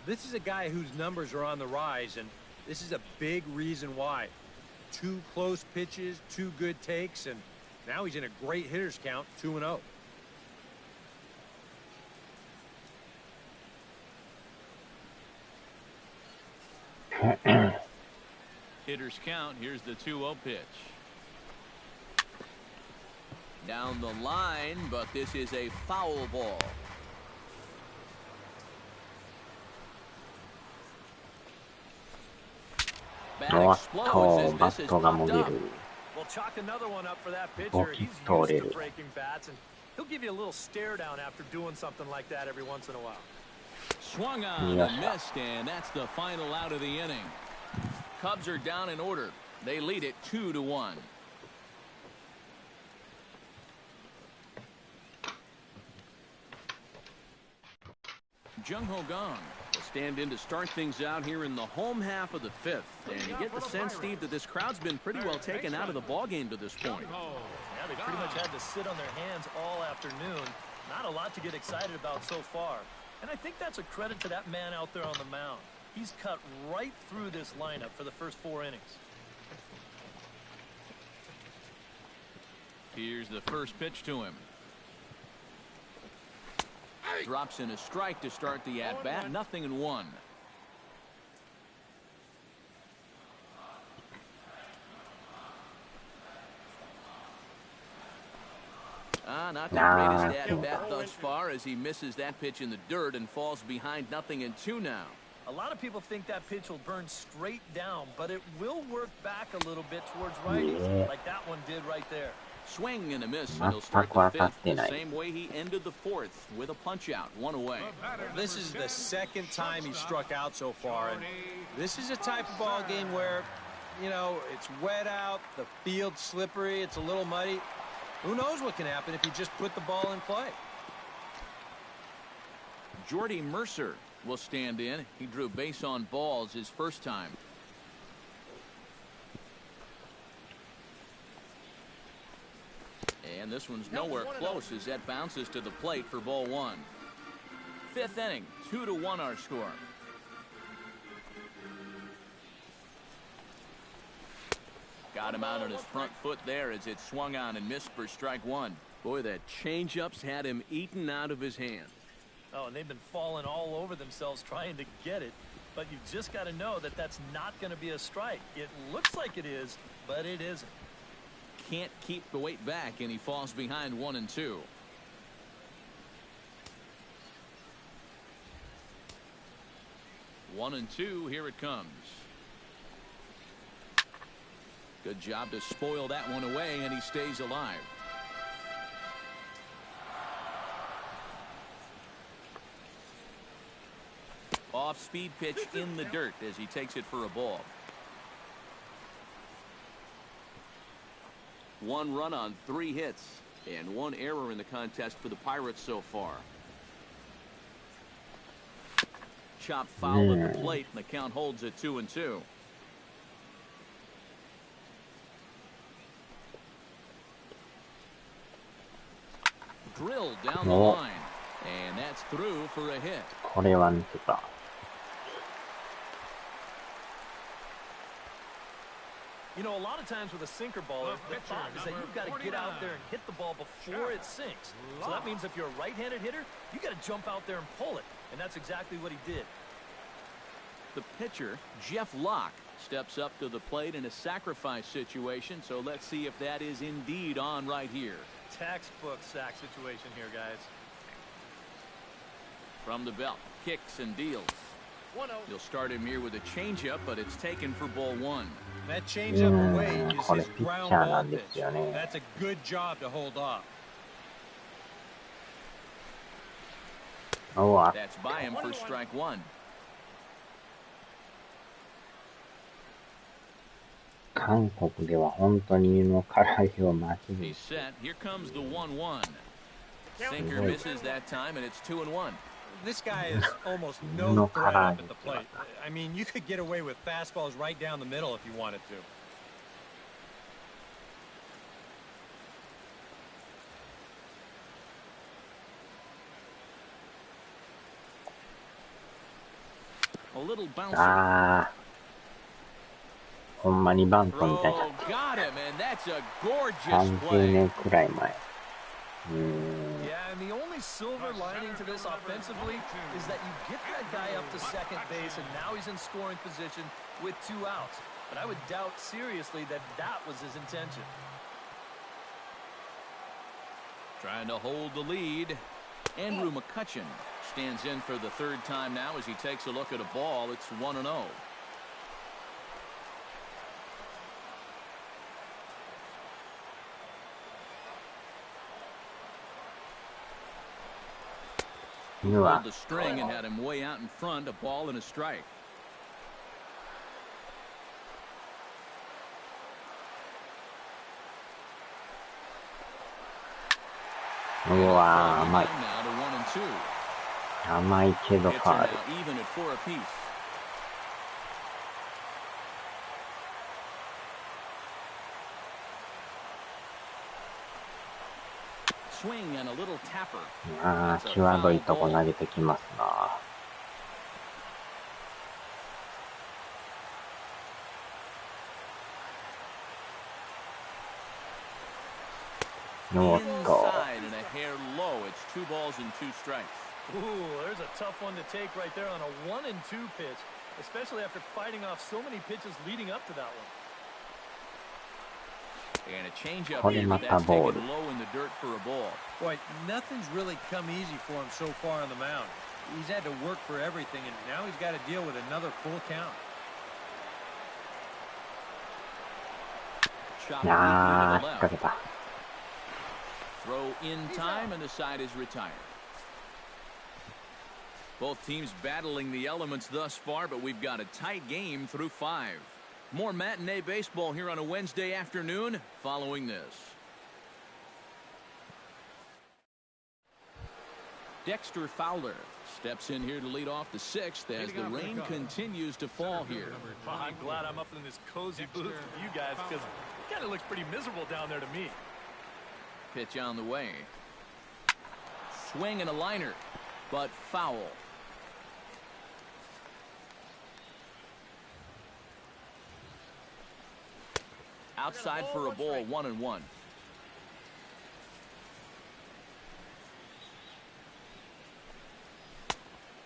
This is a guy whose numbers are on the rise, and this is a big reason why. 2 close pitches, 2 good takes, and now he's in a great hitter's count, 2-0. Hitter's count. Here's the 2-0 pitch. Down the line, but this is a foul ball. Bat explodes as this is popped up. Well, chalk another one up for that pitcher. He's used to breaking bats, and he'll give you a little stare down after doing something like that every once in a while. Swung on and missed, and that's the final out of the inning. Cubs are down in order. They lead it 2-1. Jung-Ho Gong will stand in to start things out here in the home half of the 5th. And you get the sense, Steve, that this crowd's been pretty well taken out of the ballgame to this point. Yeah, they pretty much had to sit on their hands all afternoon. Not a lot to get excited about so far. And I think that's a credit to that man out there on the mound. He's cut right through this lineup for the first 4 innings. Here's the first pitch to him. Drops in a strike to start the at-bat. 0-1. Not the greatest at-bat thus far as he misses that pitch in the dirt and falls behind 0-2 now. A lot of people think that pitch will burn straight down, but it will work back a little bit towards righties, like that one did right there. Swing and a miss, and he'll start the 5th the same way he ended the 4th, with a punch-out, 1 away. This is the 2nd time he struck out so far, and this is a type of ball game where, you know, it's wet out, the field's slippery, it's a little muddy. Who knows what can happen if you just put the ball in play? Jordy Mercer will stand in. He drew base on balls his first time. And this one's nowhere close as that bounces to the plate for ball 1. 5th inning, 2-1 our score. Got him out on his front foot there as it swung on and missed for strike 1. Boy, that changeup's had him eaten out of his hand. Oh, and they've been falling all over themselves trying to get it. But you just got to know that that's not going to be a strike. It looks like it is, but it isn't. Can't keep the weight back, and he falls behind 1-2. One and two, here it comes. Good job to spoil that one away, and he stays alive. Off-speed pitch in the dirt as he takes it for a ball. 1 run on 3 hits and 1 error in the contest for the Pirates so far. Chop foul at the plate, and the count holds at 2-2. Drilled down the line, and that's through for a hit. これは見てた。You know, a lot of times with a sinker baller, the thought is that you've got to get out there and hit the ball before it sinks. So that means if you're a right-handed hitter, you got to jump out there and pull it. And that's exactly what he did. The pitcher, Jeff Locke, steps up to the plate in a sacrifice situation. So let's see if that is indeed on right here. Textbook sack situation here, guys. From the belt, kicks and deals. He'll start him here with a changeup, but it's taken for ball 1. That changeup away is his ground ball pitch. That's a good job to hold off. That's by him for strike 1. 韓国では本当に犬の唐揚げを巻き He's set. Here comes the 1-1. Sinker misses that time, and it's 2-1. This guy is almost no threat up at the plate. I mean, you could get away with fastballs right down the middle if you wanted to. A little bouncer. ああ、ほんまにバントみたい Oh, な。 got him, and that's a gorgeous 30 play. 年くらい前。Yeah, and the only silver lining to this offensively is that you get that guy up to second base, and now he's in scoring position with 2 outs. But I would doubt seriously that that was his intention. Trying to hold the lead. Andrew McCutcheon stands in for the 3rd time now as he takes a look at a ball. It's 1-0. Pulled the string and had him way out in front. A ball and a strike. うわー、甘い。 Now to 1-2. 甘いけどフ Hits ァ are ール。 now even at 4 apiece. Swing and a little tapper. ああ、際どいとこ投げてきますな。おっと。 Inside and a hair low. It's 2 balls and 2 strikes. Ooh, there's a tough one to take right there on a 1-2 pitch, especially after fighting off so many pitches leading up to that one. And a changeup これ here, ま but た that's ボー taken ル。 low in the dirt for a ball. Boy, nothing's really come easy for him so far on the mound. He's had to work for everything, and now he's got to deal with another full count. Chop ああ、 deep 引っ into 掛 the けた。 left. Throw in time, and the side is retired. Both teams battling the elements thus far, but we've got a tight game through 5. More matinee baseball here on a Wednesday afternoon following this. Dexter Fowler steps in here to lead off the 6th as the rain continues to fall here. I'm glad I'm up in this cozy booth with you guys because it kind of looks pretty miserable down there to me. Pitch on the way. Swing and a liner, but foul. Outside for a ball, 1-1.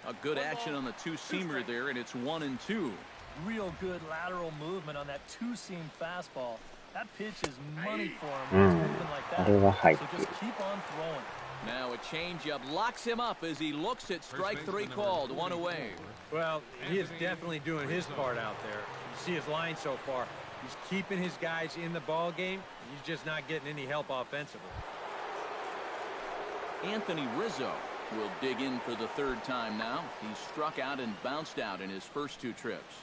A good action on the 2-seamer there, and it's 1-2. Real good lateral movement on that 2-seam fastball. That pitch is money for him when it's moving like that. So just keep on throwing. Now a changeup locks him up as he looks at strike 3 called, 1 away. Well, he is definitely doing his part out there. You see his line so far. He's keeping his guys in the ball game. He's just not getting any help offensively. Anthony Rizzo will dig in for the 3rd time now. He struck out and bounced out in his first 2 trips.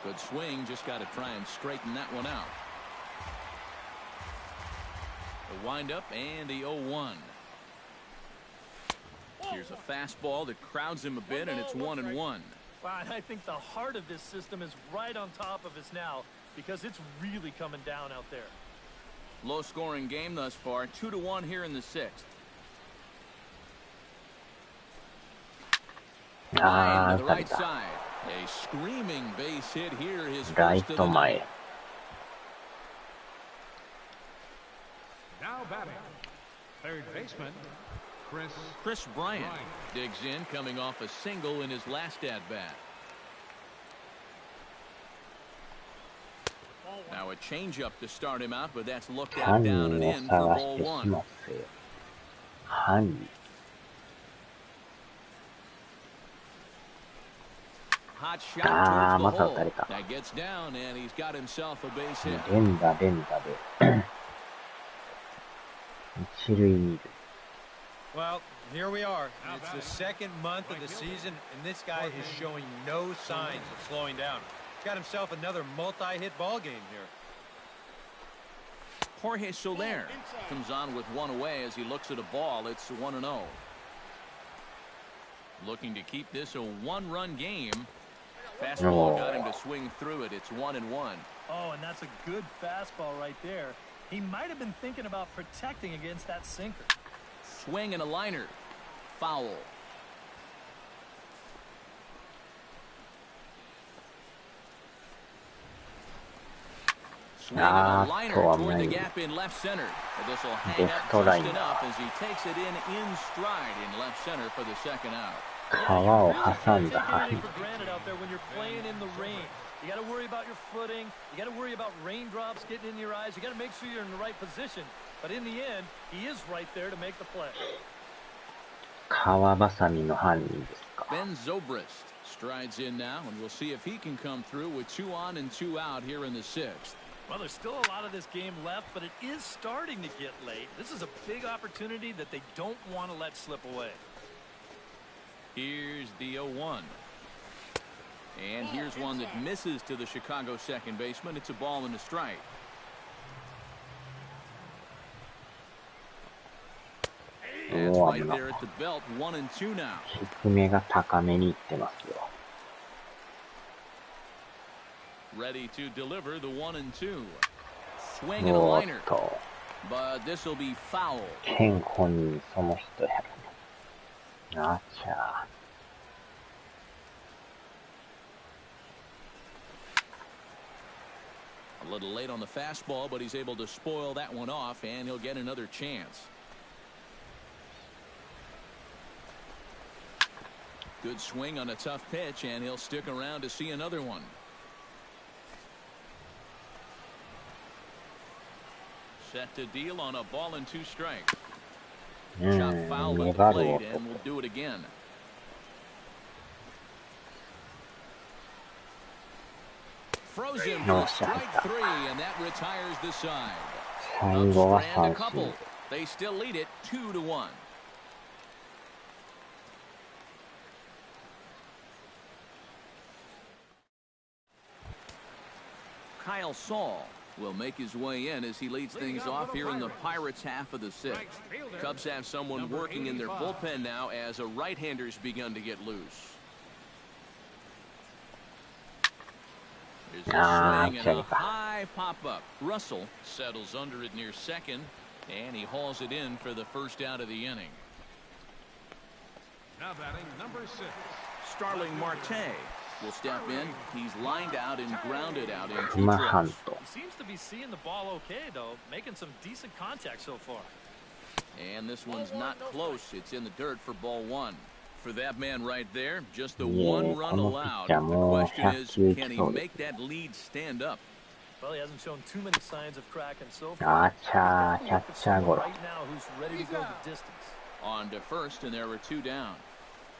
Good swing, just got to try and straighten that one out. The windup and the 0-1. Here's a fastball that crowds him a bit, and it's 1-1. Wow, and I think the heart of this system is right on top of us now because it's really coming down out there. Low scoring game thus far, 2-1 here in the 6th. Line to the right side. A screaming base hit here, his first of the night. Now batting, 3rd baseman, Chris Bryant digs in, coming off a single in his last at-bat. Now a changeup to start him out, but that's looked at down and in for ball 1. Hot shot towards the hole. That gets down, and he's got himself a base hit. 連打で一塁二塁。Well, here we are. It's the second month of the season, and this guy is showing no signs of slowing down. He's got himself another multi-hit ball game here. Jorge Soler comes on with one away as he looks at a ball. It's 1-0. Looking to keep this a one-run game. Fastball got him to swing through it. It's 1-1. Oh, and that's a good fastball right there. He might have been thinking about protecting against that sinker. Swing and a liner. Foul. Swing and a liner toward the gap in left center. This will hang up just enough as he takes it in stride in left center for the second out. 川を挟んだ針。 for granted out there when you're playing in the rain. You got to worry about your footing. You got to worry about raindrops getting in your eyes. You got to make sure you're in the right position. But in the end, he is right there to make the play. 川ばさみの犯人ですか。 Ben Zobrist strides in now, and we'll see if he can come through with 2 on and 2 out here in the 6th. Well, there's still a lot of this game left, but it is starting to get late. This is a big opportunity that they don't want to let slip away. Here's the 0-1. And here's one that misses to the Chicago second baseman. It's a ball and a strike. That's right there at the belt. 1-2 now. 低めが高めにいってますよ。 Ready to deliver the 1-2. Swing and a liner. But this will be foul. 健康にその人やるね。あちゃ。 A little late on the fastball, but he's able to spoil that one off, and he'll get another chance. Good swing on a tough pitch, and he'll stick around to see another one. Set to deal on a ball and 2 strikes. Chop foul at the plate, and we'll do it again. Frozen for strike 3, and that retires the side. Strand a couple. They still lead it 2-1. Kyle Saul will make his way in as he leads things off here in the Pirates' half of the 6th. Cubs have someone working in their bullpen now as a right-hander's begun to get loose. There's a swing and a high pop-up. Russell settles under it near second, and he hauls it in for the first out of the inning. Now batting number 6. Starling Marte will step in. He's lined out and grounded out in 2 trips. He seems to be seeing the ball okay, though, making some decent contact so far. And this one's not close. It's in the dirt for ball 1. For that man right there, just the 1 run allowed. The question is, can he make that lead stand up? Well, he hasn't shown too many signs of cracking so far. Right now, who's ready to go the distance? On to first, and there are 2 down.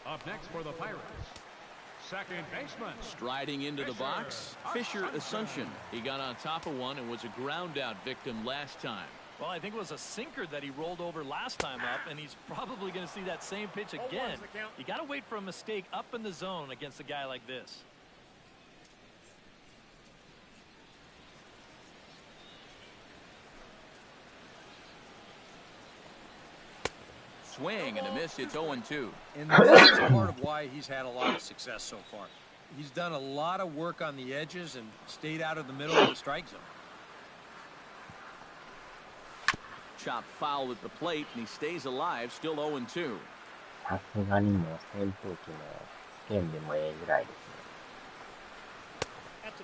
Up next for the Pirates, second baseman. Striding into the box, Fisher Asuncion. He got on top of one and was a ground-out victim last time. Well, I think it was a sinker that he rolled over last time up, and he's probably going to see that same pitch again. You got to wait for a mistake up in the zone against a guy like this. Swing and a miss. It's 0-2. And that's part of why he's had a lot of success so far. He's done a lot of work on the edges and stayed out of the middle of the strike zone. Chop foul at the plate, and he stays alive, still 0-2. さすがにもう扇風機の剣でもええぐらいで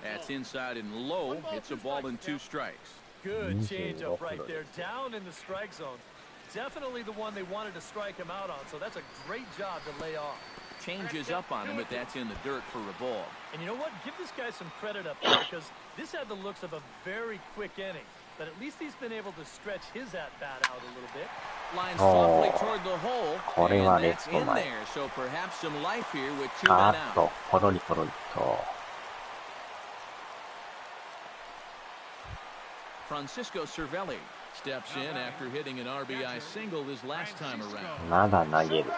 すね。 That's inside and low. It's a ball and 2 strikes. Good changeup right there, down in the strike zone. Definitely the one they wanted to strike him out on, so that's a great job to lay off. Changes up on him, but that's in the dirt for a ball. And you know what? Give this guy some credit up there because this had the looks of a very quick inning. But at least he's been able to stretch his at-bat out a little bit. Lines softly toward the hole, and that's in there. So perhaps some life here with 2 men out. ポロリポロリと。 Francisco Cervelli Steps in after hitting an RBI single his last time around. まだ投げる。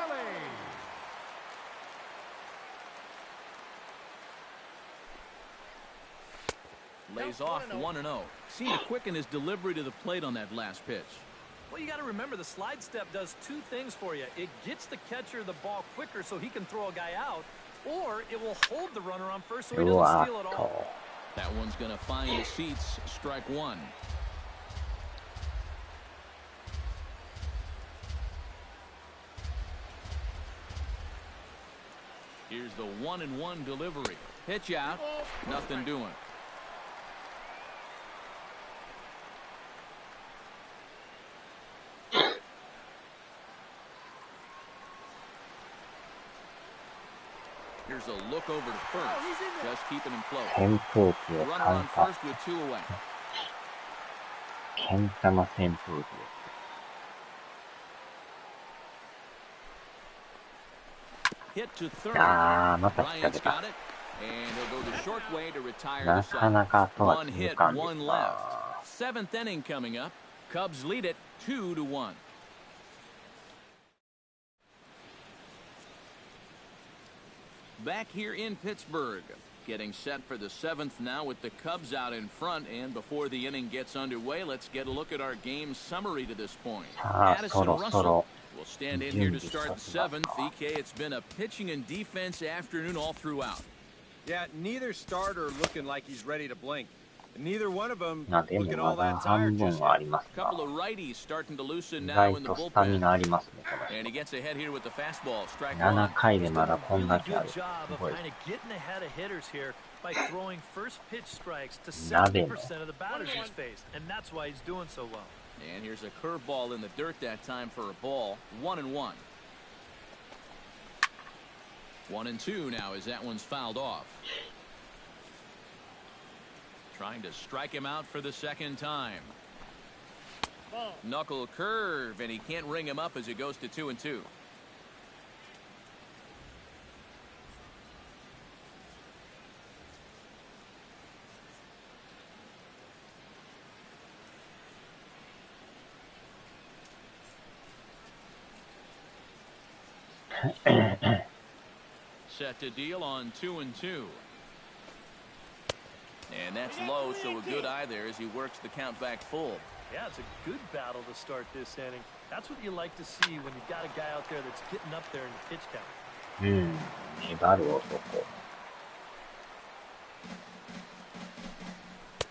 Lays off 1-0. Seemed to quicken his delivery to the plate on that last pitch. Well, you got to remember the slide step does two things for you. It gets the catcher the ball quicker so he can throw a guy out, or it will hold the runner on first so he doesn't steal it all. That one's going to find the seats. Strike one. Here's the 1-1 delivery. Pitch out. Nothing doing. Here's a look over to first. Just keeping him close. 扇風機を Runner 感 on 化。 first with two away. ケンタマ扇風機です。 Hit to third. あー、また仕掛 Bryant's けた。 got it. And he'll go the short way to retire な the かな side. かとは One 続 hit, かんです one な。 left. Seventh inning coming up. Cubs lead it 2-1. Back here in Pittsburgh. Getting set for the seventh now with the Cubs out in front. And before the inning gets underway, let's get a look at our game summary to this point. さあ、そ Addison ろそ Russell ろ will stand in here to start the seventh. EK, it's been a pitching and defense afternoon all throughout. Yeah, neither starter looking like he's ready to blink. Neither one of them まあでも looking ま all だ that 半 tired 分 just はあ yet. ります A が、 couple of righties starting to loosen 意 now 外 in the とスタミ bullpen. ナありますね、この And he 人。 gets ahead here with the fastball. Strike 7 one. 回で He's ま done だ a こん really だけあ good る。す job of ごい。 kind of getting ahead of hitters here by throwing first pitch strikes to 鍋の 70% of the batters he's faced, and that's why he's doing so well. And here's a curveball in the dirt that time for a ball. 1-1. 1-2 now as that one's fouled off. Trying to strike him out for the second time. Knuckle curve, and he can't ring him up as it goes to 2-2. Set to deal on 2-2. And that's low, so a good eye there as he works the count back full. Yeah, it's a good battle to start this inning. That's what you like to see when you've got a guy out there that's getting up there in the pitch count. うん、粘る男。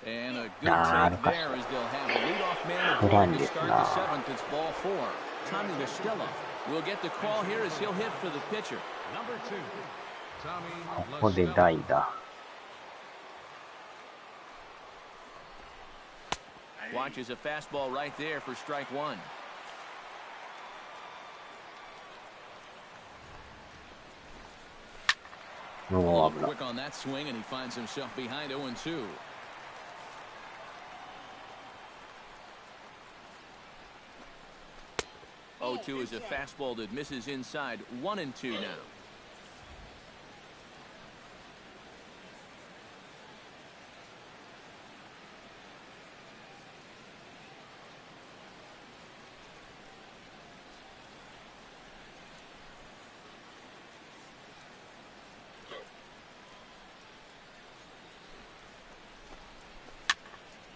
And a good take there as they'll have a leadoff man aboard to start the seventh. It's ball four. Tommy Listella will get the call here as he'll hit for the pitcher. Number 2, ここで Tommy 代打。 Watches a fastball right there for strike one. A little quick on that swing, and he finds himself behind 0-2. Oh-2 is a fastball that misses inside. 1-2 now.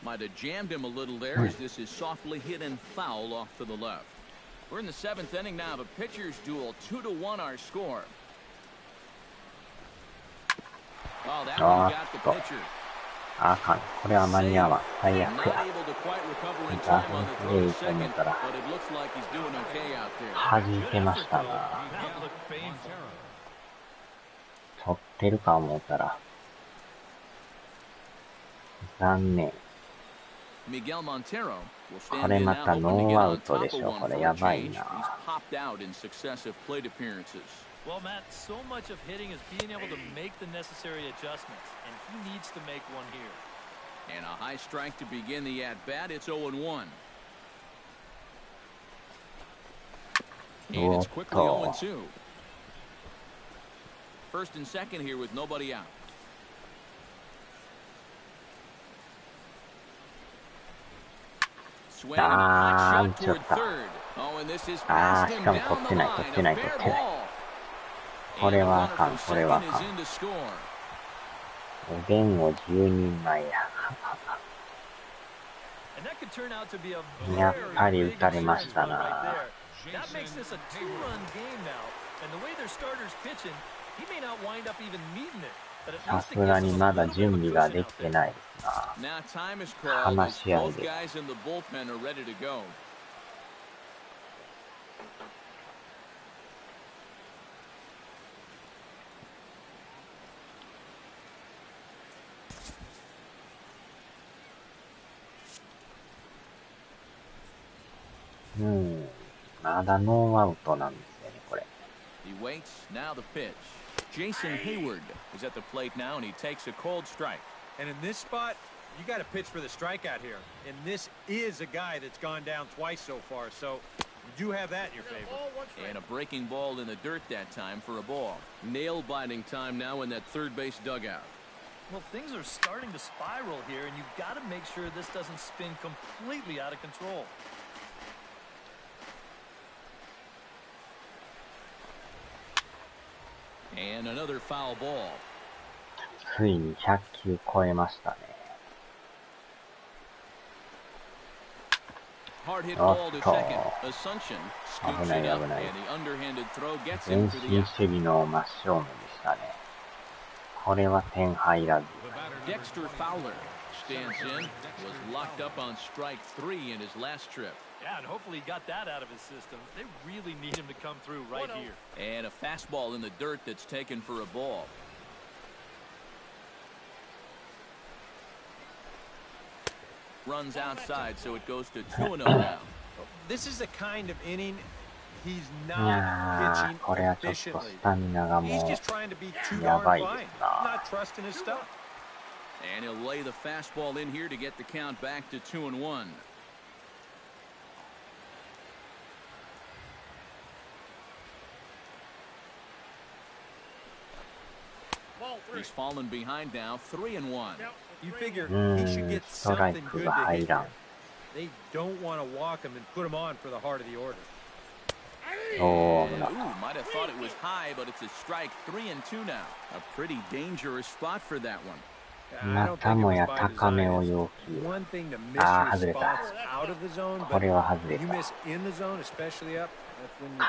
Might have jammed him a little there as this is softly hit and foul off to the left. We're in the seventh inning now. The pitcher's duel, 2-1 our score. Oh, that one got the pitcher. あかん。これは間に合わん。最悪 Not や。 able to quite recover in ダ time フ on ン the プ throw レ to イと思っ second, たら、 but it looks like he's doing okay out there. 弾けましたな。 That looked painful. 取ってるか思ったら。残念。 Miguel Montero will こ stand れ in ま now, た hoping to ノ get ーア on ウト top で of しょ。 one これ for や a ばい change. な。 He's popped out in successive plate appearances. Well, Matt, so much of hitting is being able to make the necessary adjustments, and he needs to make one here. And a high strike to begin the at-bat. It's 0-1. And it's quickly 0-2. First and second here with nobody out. swing and a hot shot toward third. Oh, and this is past him down the line. A fair ball. これはあかん、これはあかん。おでんを10人前や。やっぱり打たれましたな。さすがにまだ準備ができてないですな。話し合いで。まだノーアウトなんですよね、これ。He waits, now the pitch. Jason Hayward is at the plate now, and he takes a cold strike. And in this spot, you got to pitch for the strikeout here. And this is a guy that's gone down twice so far, so you do have that in your favor. And a breaking ball in the dirt that time for a ball. Nail-biting time now in that third base dugout. Well, things are starting to spiral here, and you've got to make sure this doesn't spin completely out of control. And another foul ball. ついに100球超えましたね。Hard hit ball to second. Assumption scoops it up, and the underhanded throw gets him for the out. 前進守備の真正面でしたね。これは点入らず。Dexter Fowler stands in. Was locked up on strike 3 in his last trip. Yeah, and hopefully he got that out of his system. They really need him to come through right here. And a fastball in the dirt that's taken for a ball. Runs outside, so it goes to 2-0 now. This is the kind of inning he's not pitching efficiently. He's just trying to be too darn fine, not trusting his stuff. And he'll lay the fastball in here to get the count back to 2-1. He's fallen behind now, 3-1. You figure he should get something good to hit here. They don't want to walk him and put him on for the heart of the order. Ooh, might have thought it was high, but it's a strike. 3-2 now. A pretty dangerous spot for that one. またもや高めを要求。外れた。これは外れた。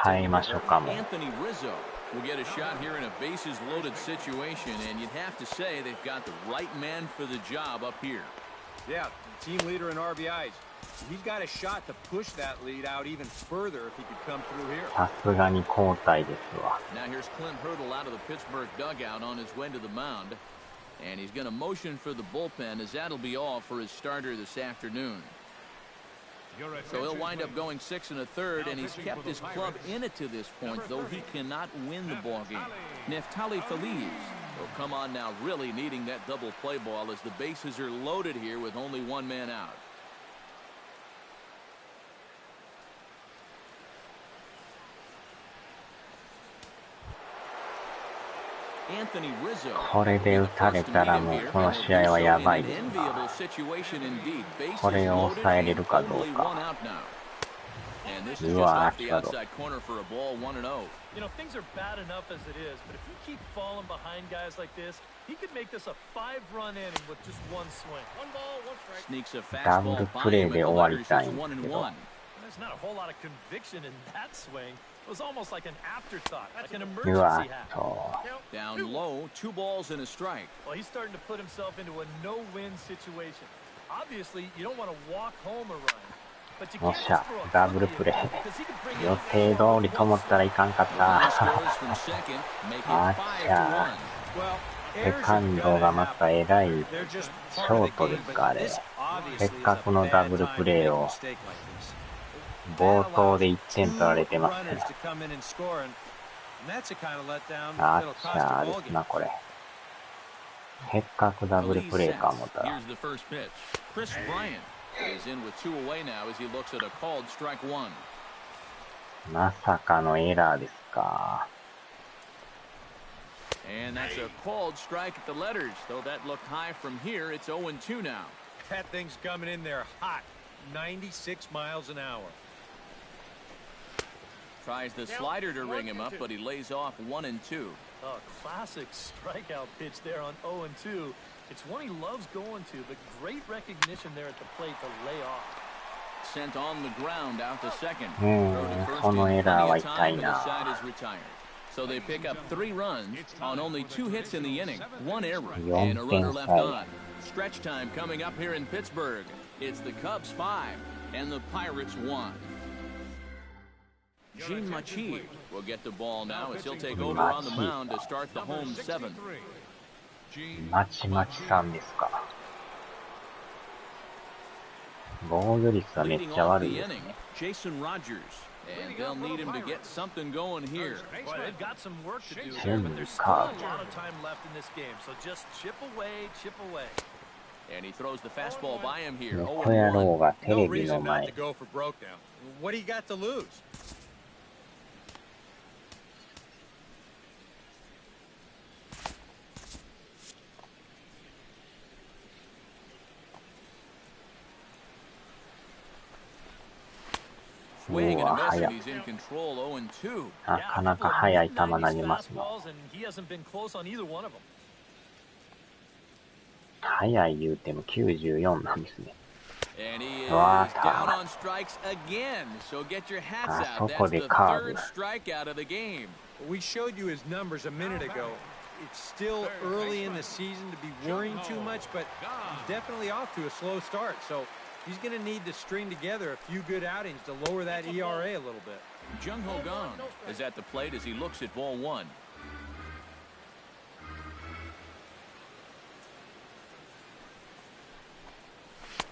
変えましょうかも。We'll get a shot here in a bases loaded situation, and you'd have to say they've got the right man for the job up here. Yeah, team leader in RBIs. He's got a shot to push that lead out even further if he could come through here. さすがに交代ですわ。Now here's Clint Hurdle out of the Pittsburgh dugout on his way to the mound, and he's going to motion for the bullpen as that'll be all for his starter this afternoon. So he'll wind up going 6 1/3, and he's kept his club in it to this point, though he cannot win the ball game. Neftali Feliz will come on now, really needing that double play ball as the bases are loaded here with only one man out. Anthony Rizzo. これで打たれたらもうこの試合はやばいですな。これを抑えれるかどうか。うわー、来たぞ。You know, things are bad enough as it is, but if you keep falling behind guys like this, he could make this a 5-run inning with just one swing. One ball, one strike. Sneaks a ダブル fastball プ by レ him ーで at the 終わり letters. たい It's んですけど。 1-1. There's not a whole lot of conviction in that swing. It was almost like an afterthought, like an うわ emergency happen. と。 Down low, 2 balls and a strike. Well, he's starting to put himself into a no-win situation. Obviously, you don't want to walk home a run. よっしゃ、ダブルプレー。予定通りと思ったらいかんかった。あっちゃー。セカンドがまたえらいショートですか、あれ。せっかくのダブルプレーを冒頭で1点取られてますね。あっちゃーですな、これ。せっかくダブルプレーか思ったら。Is in with 2 away now as he looks at a called strike 1. まさかのエラーですか。And that's a called strike at the letters. Though that looked high from here, it's 0-2 now. That thing's coming in there hot. 96 miles an hour. Tries the slider to ring him up, but he lays off 1 and 2. A classic strikeout pitch there on 0 and 2. It's one he loves going to, but great recognition there at the plate to lay off. Sent on the ground out to second. このエラーは痛いな。 So they pick up 3 runs on only 2 hits in the inning, 1 error, and a runner left on. Stretch time coming up here in Pittsburgh. It's the Cubs 5 and the Pirates 1. Gene Machi will get the ball now as he'll take over on the mound to start the home 7th. まちまちさんですか。防御率はめっちゃ悪いですね。 Jason Rogers, and they'll need him to get something going here. Well, they've got some work to do here, but there's still a lot of time left in this game, so just chip away, chip away. And he throws the fastball by him here. こやろうがテレビの No reason not 前 to。go for broke down. What do you got to lose? うわ、速い。 He's in control 0 and 2. なかなか速い球投げますね。 He hasn't been close on either one of them. 速い言うても94なんですね。 And he is うわ down on strikes again. So get your hats あ out. そこ That's で the カーブ。 third strikeout of the game. We showed you his numbers a minute ago. It's still early in the season to be worrying too much, but he's definitely off to a slow start. So he's going to need to string together a few good outings to lower that ERA a little bit. Jung Ho Gong is at the plate as he looks at ball 1.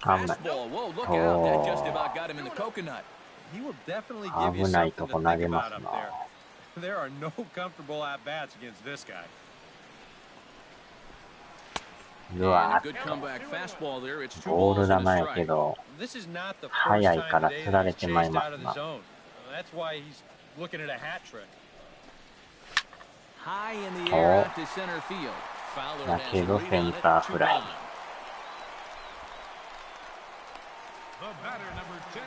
Fastball. Whoa, look out. That just about got him in the coconut. He will definitely give you something to think about up there. There are no comfortable at-bats against this guy. うわ And a good comeback fastball there. It's 2ボー balls ル and a 球やけ strike. ど、 This is not the first 速い time から today 釣ら that れ he's てまい chased ま out す of the な。 zone. That's why he's looking at a hat trick. High in the air out to center field. Fowler だ has け a ど lead セ on ン it, ター 2 フライ。 gone. The batter, number 10,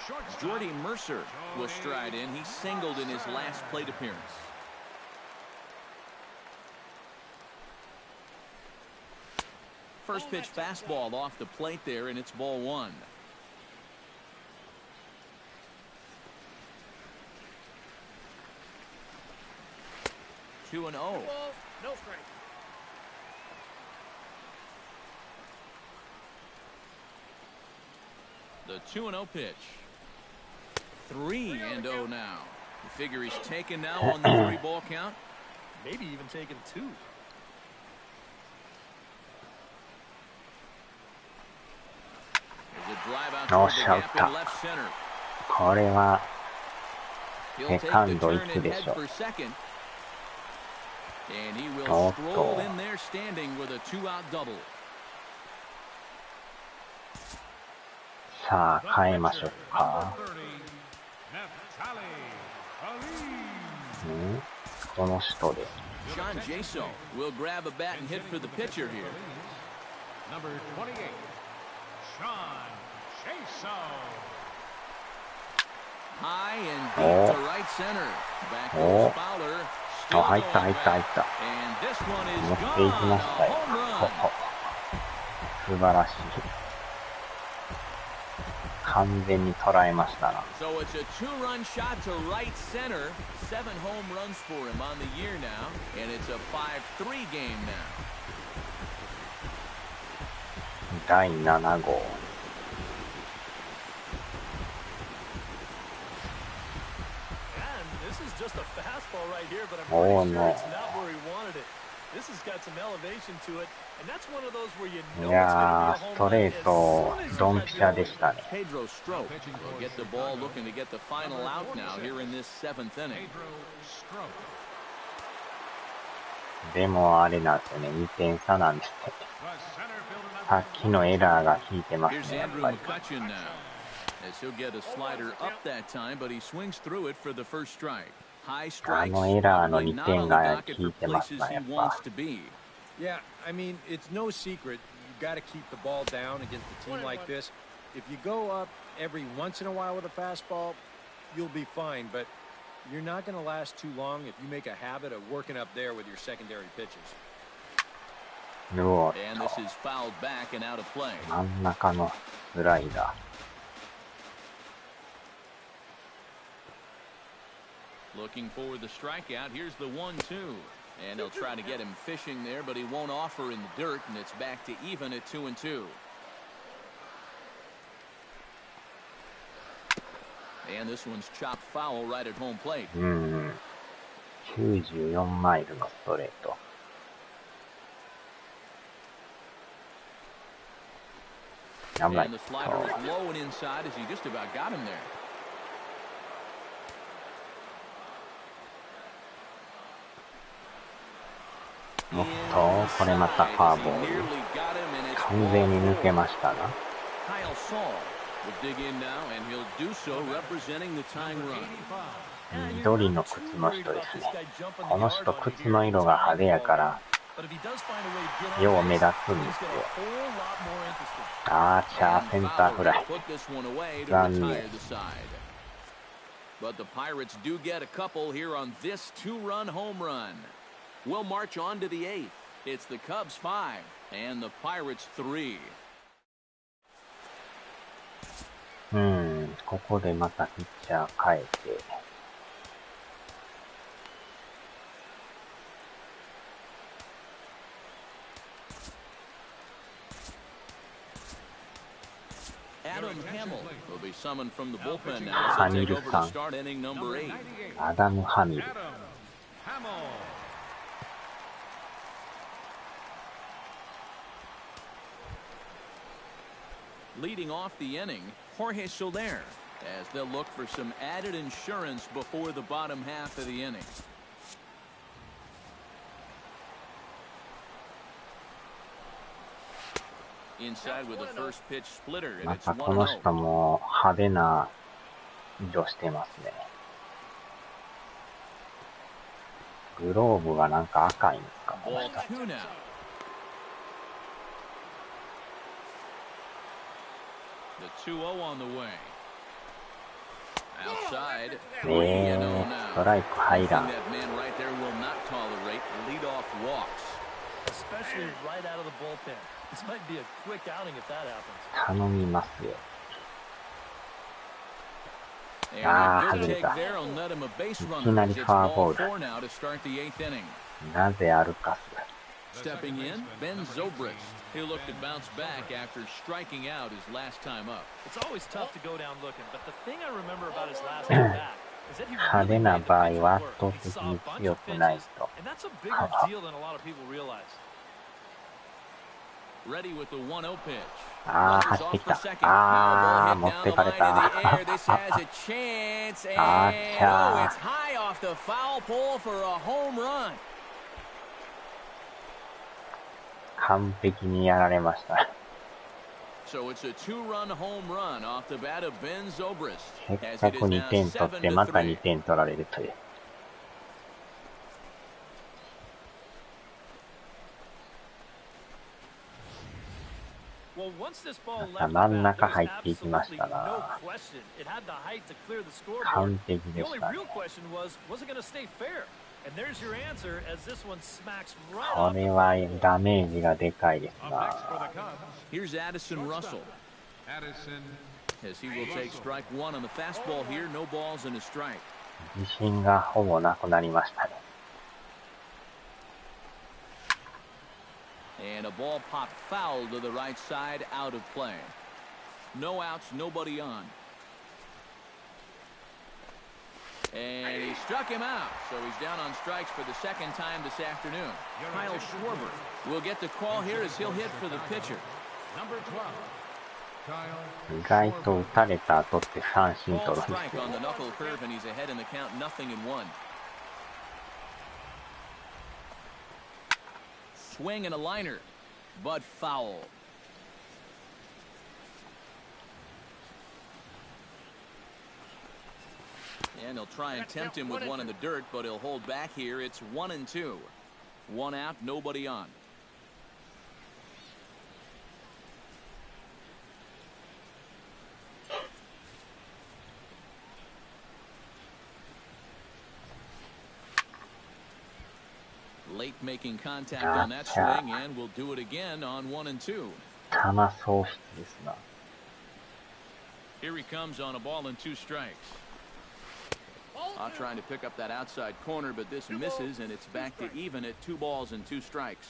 shortstop. Jordy Mercer will stride in. He singled in his last plate appearance. First pitch fastball off the plate there, and it's ball 1. Two and 0. No strike. The 2-0 pitch. 3-0 now. You figure he's taken now on the 3-ball count? Maybe even taking 2. There's a drive out toward the gap in left center. これは He'll セ take カ the ンドい turn つ and で head しょう。 for second. And he will おっ stroll と in there standing with a 2-out double. さあ変えましょうか。 30, Neftali Ali. うんこの人で。 Sean Jaso will grab a bat and hit for the pitcher here. Number 28, Sean Chaso. High and deep to right center. Back goes Fowler. あ、入った入った入った。 And this one 持 is っていき gone. ま A したよ。 home ほ run. ほ素晴らしい。完全に捉えましたな。 So it's a 2-run shot to right center. 7 home runs for him on the year now. And it's a 5-3 game now. 第7号。 This is just a fastball right here, but I'm Oh, pretty sure no. it's not where he wanted it. This has got some elevation to it, and that's one of those where you い know it's や going to be a ー、ス home ト run レ as ート soon as ドン you ピ got シャ your でしたね。 Pedro Strop will get the ball looking to get the final out now here in this 7th inning. Pedro Strop. でもあれなんですよね、2点差なんですね。 The center fielder, さ number っきのエラーが効いてます Here's ね、やっ Andrew ぱり。 McCutcheon now. As he'll get a slider up that time, but he swings through it for the first strike. High strikes, あのエラーの probably 2 not 点 on the が docket 効 for いてます places な、 he やっぱ。 wants to be. Yeah, I mean, it's no secret. You've got to keep the ball down against a team like this. if you go up every once in a while with a fastball, you'll be fine, but you're not going to last too long if you make a habit of working up there with your secondary pitches. And this is fouled back and out of play. 真ん中のスライダ Looking for the strikeout. Here's the 1-2. And he'll try to get him fishing there, but he won't offer in the dirt, and it's back to even at 2-2. And this one's chopped foul right at home plate. 94マイルのストレート And the slider is low and inside as he just about got him there. おっと、これまたフォアボール。完全に抜けましたな。緑の靴の人ですね。この人、靴の色が派手やから、よう目立つんですよ。あー、チャーセンターフライ。残念。But the Pirates do get a couple here on this two-run home run. We'll march on to the 8th. It's the Cubs 5 and the Pirates 3. ここでまたピッチャー変えて。Adam Hamill will be summoned from the bullpen now to take over to start inning number 8. アダム・ハミル。Leading off the inning, Jorge Soler, as they'll look for some added insurance before the bottom half of the inning. Inside with a first pitch splitter, and ま it's たこの 1-0. 人も派手な色してますね。グローブがなんか赤いんですか、この Ball 人。 2 now. The 2-0 on the way. Outside. ストライク入らん。 That man right there will not tolerate leadoff walks. Especially right out of the bullpen. This might be a quick outing if that happens. 頼みますよ。 And Ah, a good take halita. there will net him a base い runner. きなり It's フォアボ ball ール。 4 now to start the 8th inning. なぜ歩かす。 Stepping in, Ben Zobrist. He'll look to bounce back after striking out his last time up. It's always tough to go down looking, but the thing I remember about his last at bat is that he 派手 really な made the 場合 pitches は圧 work. 倒 He 的 saw に a bunch 強 of くない pitches, と。 and that's a bigger deal than a lot of people realize. Ready with the 1-0 pitch. あー、 Runners 走って off き for た。 second. あー、 Foul 持 ball っ hit て down か the れ line in た。 the air. This has a chance, and Acha. it's high off the foul pole for a home run. 完璧にやられました。 So it's a two-run home run off the bat of Ben Zobrist. せっ As か it く is 2 now 点取ってまた2 7-3. 点取られるという。Well, once this ball また left 真ん the bat, 中 there was 入っていきました absolutely な。 no question. It had the height to clear the scoreboard. 完璧 The で only したね。 real question was it going to stay fair? And there's your answer as this one smacks right こ off the れは foul pole. ダメージがでかいです Up な。 next for the Cubs, Here's Addison Russell. Addison As he will take strike one on the fastball here. No balls and a strike. 自信がほぼなくなりましたね。 And a ball popped foul to the right side, out of play. No outs, nobody on. And he struck him out, so he's down on strikes for the second time this afternoon. Kyle Schwarber will get the call here as he'll hit for the pitcher. number 12, Kyle 意外と打たれた後って三振 Ball 取るんで strike すよ on the ね。 knuckle curve, and he's ahead in the count, 0-1. Swing and a liner, but foul. And he'll try and tempt him with one in the dirt, but he'll hold back here. It's 1-2. One out, nobody on. Late making contact on that swing, and we'll do it again on 1 and 2. 球喪失ですな。Here he comes on a ball and 2 strikes. Trying to pick up that outside corner, but this misses, and it's back to even at 2 balls and 2 strikes.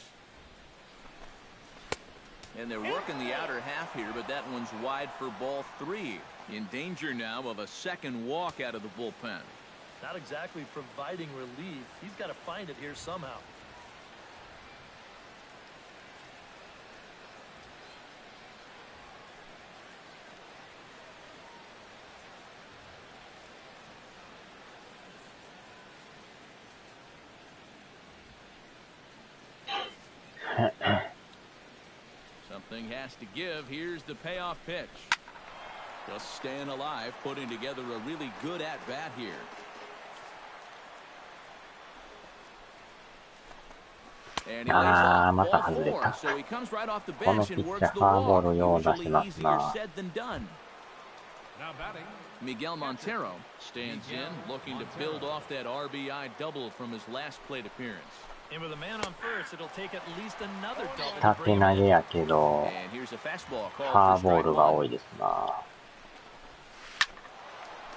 And they're working the outer half here, but that one's wide for ball 3. In danger now of a second walk out of the bullpen. Not exactly providing relief. He's got to find it here somehow. Something has to give. Here's the payoff pitch. Just staying alive, putting together a really good at-bat here. And he lays off ball 4, so he comes right off the bench and works the walk. Usually easier said than done. Now batting. Miguel Montero stands in, looking to build off that RBI double from his last plate appearance. And with a man on first, it'll take at least another double. 縦投げやけど、 And here's a fastball フ called ァー for ボー strike ルが one. 多いですな。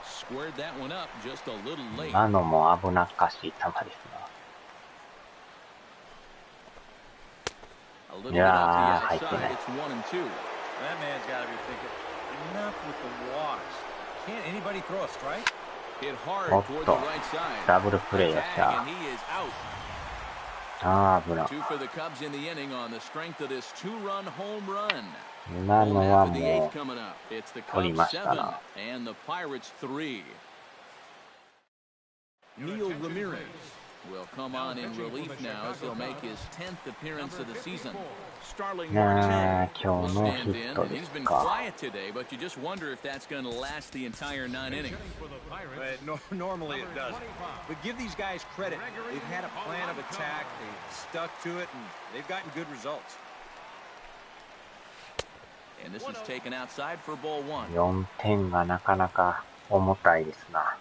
Squared that one up just a little late. 今のも危なっかしい球ですな。 A little bit off the 入ってな outside. い。 It's 1 and 2. That man's got to be thinking, enough with the walks. Can't anybody throw a strike? Hit hard おっ toward と the right side. ダブルプレーやっ Tag, た。 and he is out. ああ、危な。 2 for the Cubs in the inning on the strength of this 2-run home run. 今の Half は of the 8th も coming up. It's the 取り Cubs ました 7 な。 and the Pirates 3. Neil Ramirez will come on in relief now as he'll make his 10th appearance of the season. Starling う。な Marte あ、今 will 日のヒ stand ッ in, ト and で he's す been か。 quiet today, but you just wonder if that's going to last the entire 9 innings. For the Pirates. Normally it doesn't. But give these guys credit. They've had a plan of attack. They've stuck to it, and they've gotten good results. And this is taken outside for ball 1. 4点がなかなか重たいですな。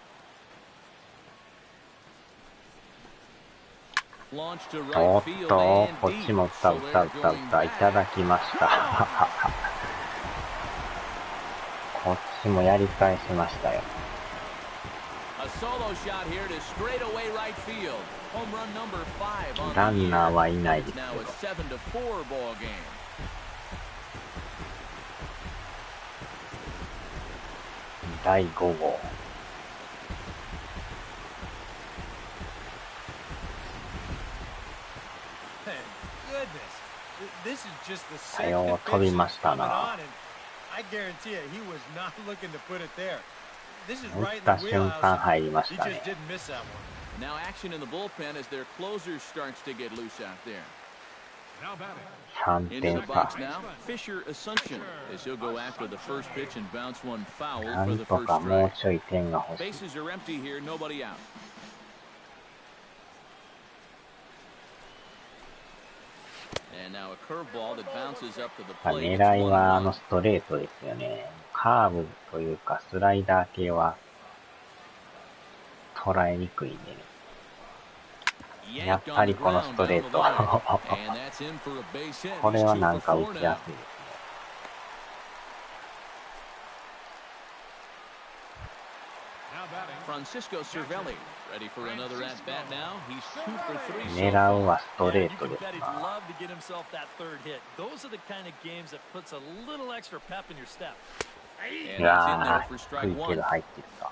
Launch to お right っ field と、 and こっち deep. も歌 So 歌 they're 歌 going 歌いただ back. きました。こっちもやり返しましたよ。 A solo shot here to straightaway right field. Home run number 5 on ラ the ンナー year. はいないで It's す now け a ど。 7-4 ball game. 第5号。 This is just the さよう second 飛び pitch ま that's した coming な。 on, and I guarantee you he was not looking to put it there. This is 打 right っ in た the 瞬 wheelhouse. 間入りま He したね just。didn't miss that one. Now action in the bullpen as their closer starts to get loose out there. Now batting. 3 Into 点 the 差。 box now, Fisher Asuncion as he'll go after the first pitch and bounce one foul な for ん the と first かもう strike. ちょい点が欲しい。 Bases are empty here, nobody out. And now a curveball that bounces up to the plate. 狙いは It's 1-1. ストレートですよね。カーブというかスライダー系は捉えにくいんでね。やっ Yanked ぱ on り the この ground ストレ down ー the ト。 line. And that's in for a base hit. これ He's は 2 for なんか打 4 ちや now. すいですね。Now batting. Francisco Cervelli ready for another at bat now. He's 2 for 3 so 狙う far. はスト Yeah, レ you ート can です bet he'd な。 love to get himself that third hit. Those are the kind of games that puts a little extra pep in your step. And い that's in や there for ー、 strike 低いけ 1. ど入ってるか。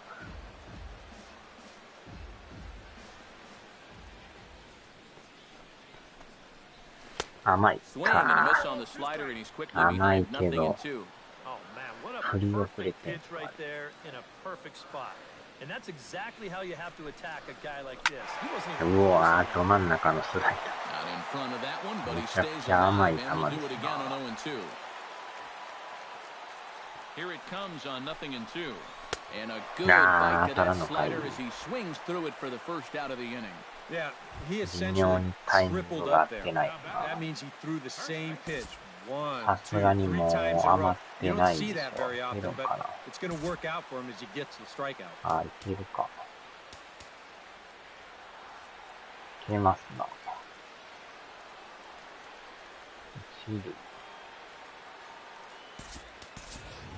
甘い。 Swing and a miss on the slider, and he's quickly behind 0-2. Oh man, what a 振り遅れ perfect て pitch right there in a perfect spot. And that's exactly how you have to attack a guy like this. He wasn't う even わー、ど真ん中のスライ Out in front of that one, but he めちゃく stays ちゃ甘い alive, and 球 will で do す it again な。 on 0-2. Here it comes on 0-2. And a good Nah, bite to that parang slider nakain. as he swings through it for the first out of the inning. Yeah, he 微 essentially 妙にタイミン tripled グが合 up っ there. てない That means he threw the same pitch 1, さすがに 2, もう 3 times in a 余 row. っ You てな don't い see でし that ょ。 very いけ often, る but かな。 it's going to work out for him as he gets the strikeout. あ、いけるか。いけますな。種類。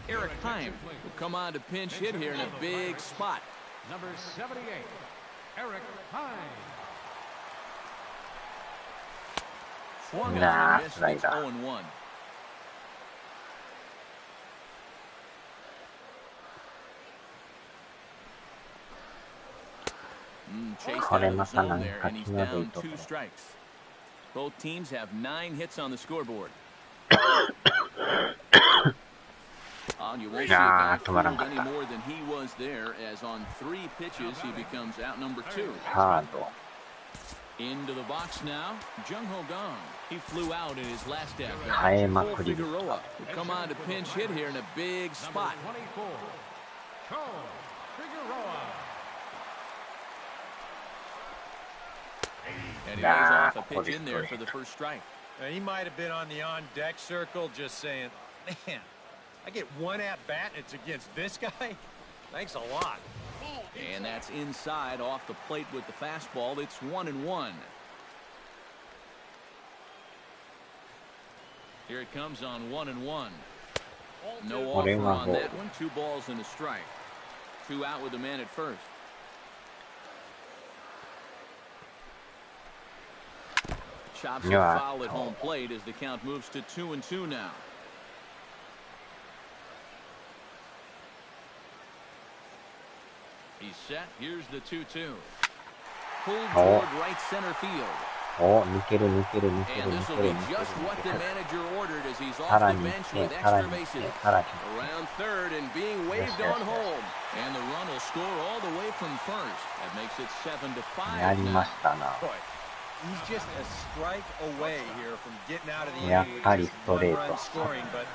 Eric Heim will come on to pinch hit here in a big spot. Number 78, Eric Heim. Swung Nah, on and missed. It's slider. 0-1. Chased out of the zone there, and he's down 2 strikes. Both teams have 9 hits on the scoreboard. You won't see a guy fooled any more than he was there, as on 3 pitches he becomes out number 2. Into the box now, Jung-Ho Gong. He flew out in his last at-bat. Cole Figueroa will come on to pinch hit here in a big spot. Number 24, Cole Figueroa. And he lays off a pitch in there for the first strike. Now, he might have been on the on-deck circle just saying, man, I get 1 at-bat and it's against this guy? Thanks a lot. And that's inside off the plate with the fastball. It's 1-1. Here it comes on 1-1. No offer on that one. 2 balls and a strike. 2 out with the man at first. Chops it foul at home plate as the count moves to 2-2 now. He's set. Here's the 2-2. Pulled toward right center field. And this will be just what the manager ordered as he's off the bench with extra bases. Around third and being waved on home. And the run will score all the way from first. That makes it 7-5 now. Boy, he's just a strike away here from getting out of the inning with just 1 run scoring, but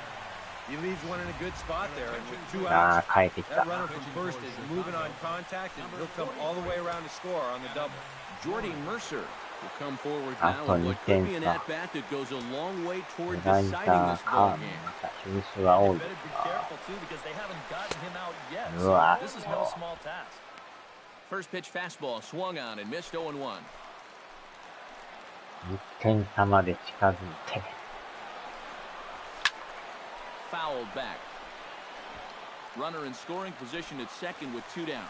he leaves one in a good spot there, and with 2 outs, that runner from first is moving on contact, and he'll come all the way around to score on the double. Jordy Mercer will come forward now with what could be an at-bat that goes a long way toward deciding this ball game. They better be careful, too, because they haven't gotten him out yet. So this is no small task. First pitch fastball swung on and missed 0-1. 1点差まで近づいて。Fouled back. Runner in scoring position at second with 2 down.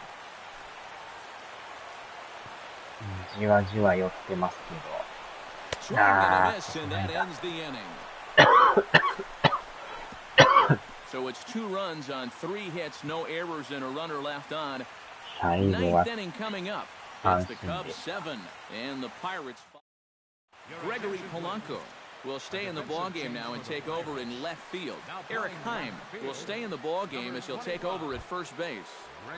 じわじわ寄ってますけど。Swing and a miss, and that ends the inning. So it's 2 runs on 3 hits, no errors, and a runner left on. 9th inning coming up. It's the Cubs 7 and the Pirates 5. Gregory Polanco will stay in the ballgame now and take over in left field. Eric Heim will stay in the ballgame as he'll take over at first base.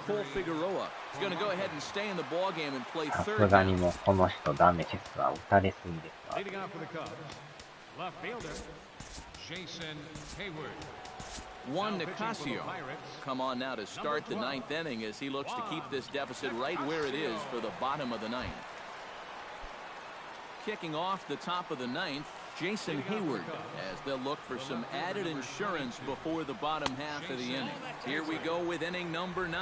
Cole Figueroa is going to go ahead and stay in the ballgame and play third. さすがにもうこの人ダメですわ。打たれすぎですわ。 Leading off for the Cubs, left fielder, Jason Hayward. Juan Nicasio come on now to start the 9th inning as he looks to keep this deficit right where it is for the bottom of the 9th. Kicking off the top of the 9th, Jason Hayward, as they'll look for some added insurance before the bottom half of the inning. Here we go with inning number 9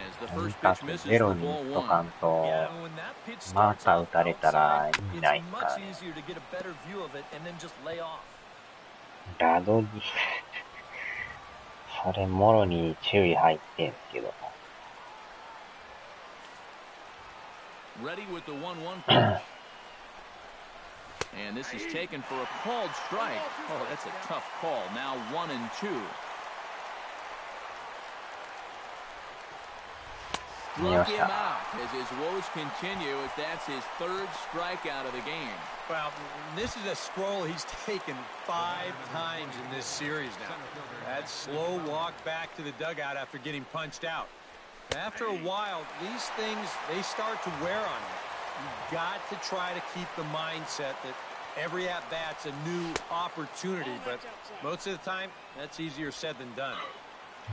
as the first pitch misses for ball 1. Yeah, when that pitch starts off outside, it's much easier to get a better view of it and then just lay off. ラドギそれもろに注意入ってんすけど。 Ready with the 1-1 pitch. And this is taken for a called strike. Oh, that's a tough call. Now 1-2. Struck him out as his woes continue as that's his 3rd strikeout of the game. Well, this is a scroll he's taken 5 times in this series now. That slow walk back to the dugout after getting punched out. After a while, these things, they start to wear on you. You've got to try to keep the mindset that every at-bat's a new opportunity, but most of the time, that's easier said than done.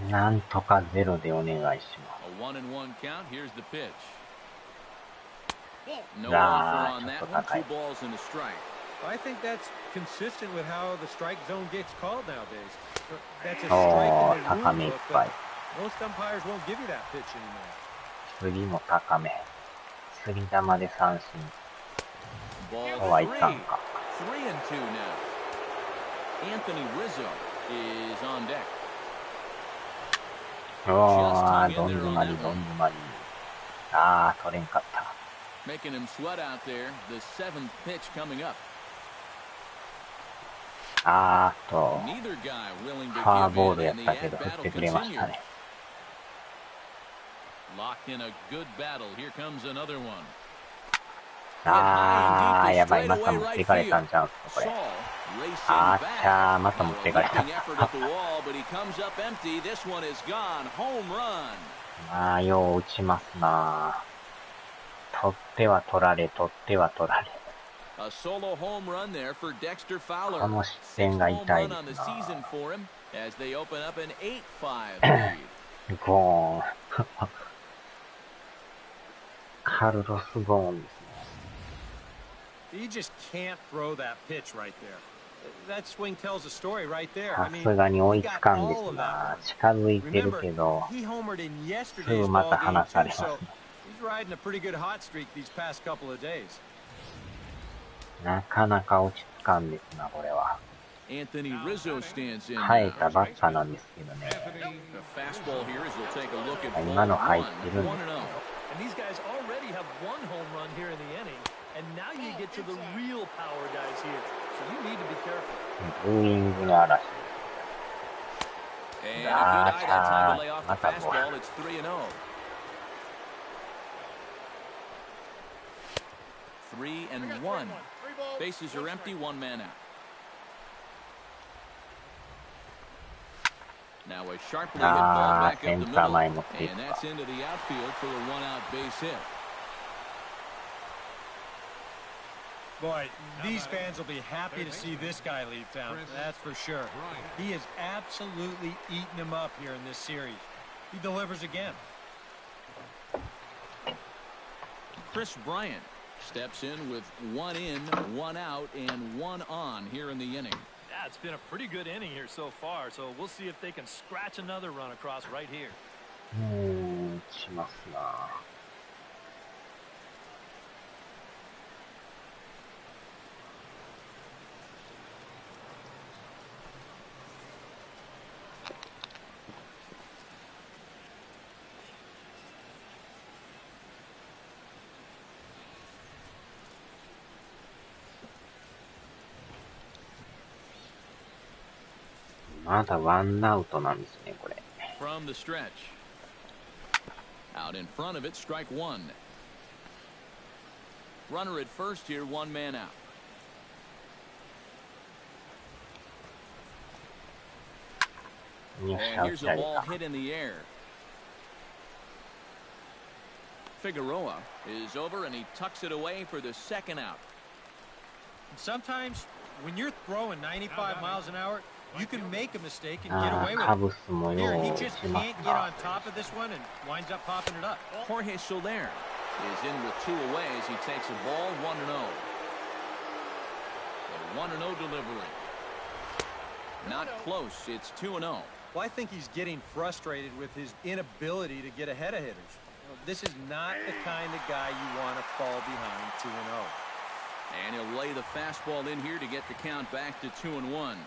なんとかゼロでお願いします。 A 1-1 count. Here's the pitch. No offer on that one. 2 balls and a strike. I think that's consistent with how the strike zone gets called nowadays. That's a strike in the rule book, but most umpires won't give you that pitch anymore. 次も高め。釣り玉で三振。そうはいかんか。 3-2 now. Anthony Rizzo is on deck. うわー、どん詰まり、どん詰まり。あー、取れんかった。Making him sweat out there. The 7th pitch coming up. あーっと、 Neither guy willing フ to ァー give ボール in, や and っ the たけど、振 at って battle くれました continues. ね。Locked in a good battle. Here comes another one. あー、やばい、また持っていかれたんちゃうんすか、これ。 Saul racing あー back. ちゃー、また持 Now ってい a かれた。 leaping effort at the wall, but he comes up empty. This one is gone. Home run. まあ、よう打ちますな。取っては取られ、取っては取られ。A solo home run there for Dexter Fowler. この失点が痛いですな。 Sixth home run on the season for him as they open up an 8-5 lead. ゴーン。カルロス・ゴーンですね。You just can't throw that pitch right there. That swing tells a story right there. さすがに追いつかんですな。近づいてるけど、 He homered in す yesterday's ぐま ball た game 離さ too, れます so ね。 he's riding a pretty good hot streak these past couple of days. なかなか落ち着かんですな、これは。 Anthony Rizzo stands in 生え now. たバッターなんですけどね。 The fastball here as we'll take a look at 今の ball 入 one, ってるんです 1-0. And these guys already have one home run here in the inning, and now you get to the real power guys here. So you need to be careful. ブーイングの嵐。 And a good eye that time to lay off the Mata boy. fastball. It's 3-0. 3-1. Bases are empty, one man out. Now a sharply hit ball back up the middle, and that's into the outfield for a one-out base hit. Boy, these fans will be happy to see this guy leave town. That's for sure. He has absolutely eaten him up here in this series. He delivers again. Chris Bryant steps in with 1 in, 1 out, and 1 on here in the inning. Yeah, it's been a pretty good inning here so far, so we'll see if they can scratch another run across right here. しますな。まだワンアウトなんですね、これ。 From the stretch. Out in front of it, strike one. Runner at first here, one man out. And here's a ball hit in the air. Figueroa is over and he tucks it away for the second out. Sometimes when you're throwing 95 miles an hour, you can make a mistake and get away with it. Here, he just can't get on top of this one and winds up popping it up. Jorge Soler is in with 2 away as he takes a ball 1-0. A 1-0 delivery. Not close. It's 2-0. Well, I think he's getting frustrated with his inability to get ahead of hitters. This is not the kind of guy you want to fall behind 2-0. And he'll lay the fastball in here to get the count back to 2-1.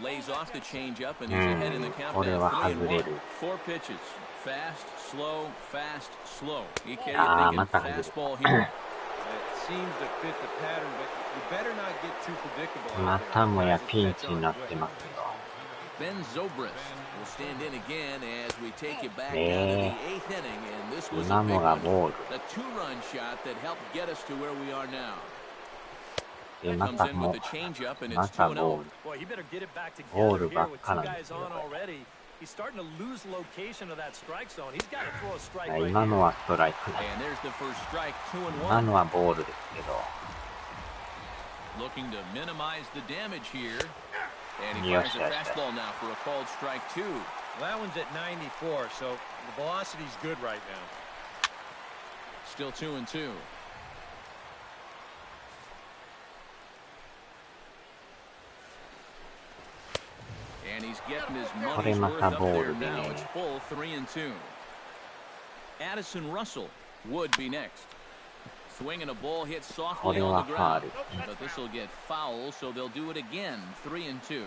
Lays off the changeup and he's ahead in the count now 3-1. 4 pitches. Fast, slow, fast, slow. EK, you thinking fastball here? It seems to fit the pattern, but you better not get too predictable. またもやピンチになってますけど。 Ben Zobrist will stand in again as we take you back down to the 8th inning, and this was a big one. A 2-run shot that helped get us to where we are now. That comes in with the changeup, and it's 2-0. Boy, he better get it back together here with 2 guys on already. He's starting to lose location of that strike zone. He's got to throw a strike right here. 今のはストライク。 And there's the first strike, 2-1. 今のはボールですけど。 Looking to minimize the damage here. And he fires a fastball now for a called strike 2. Well, that one's at 94, so the velocity's good right now. Still 2-2. And he's getting his money's worth up there now. It's full 3-2. Addison Russell would be next. Swinging a ball hit こ softly れ on は the ファー ground. ル。 But this will get foul, so they'll do it again. 3-2.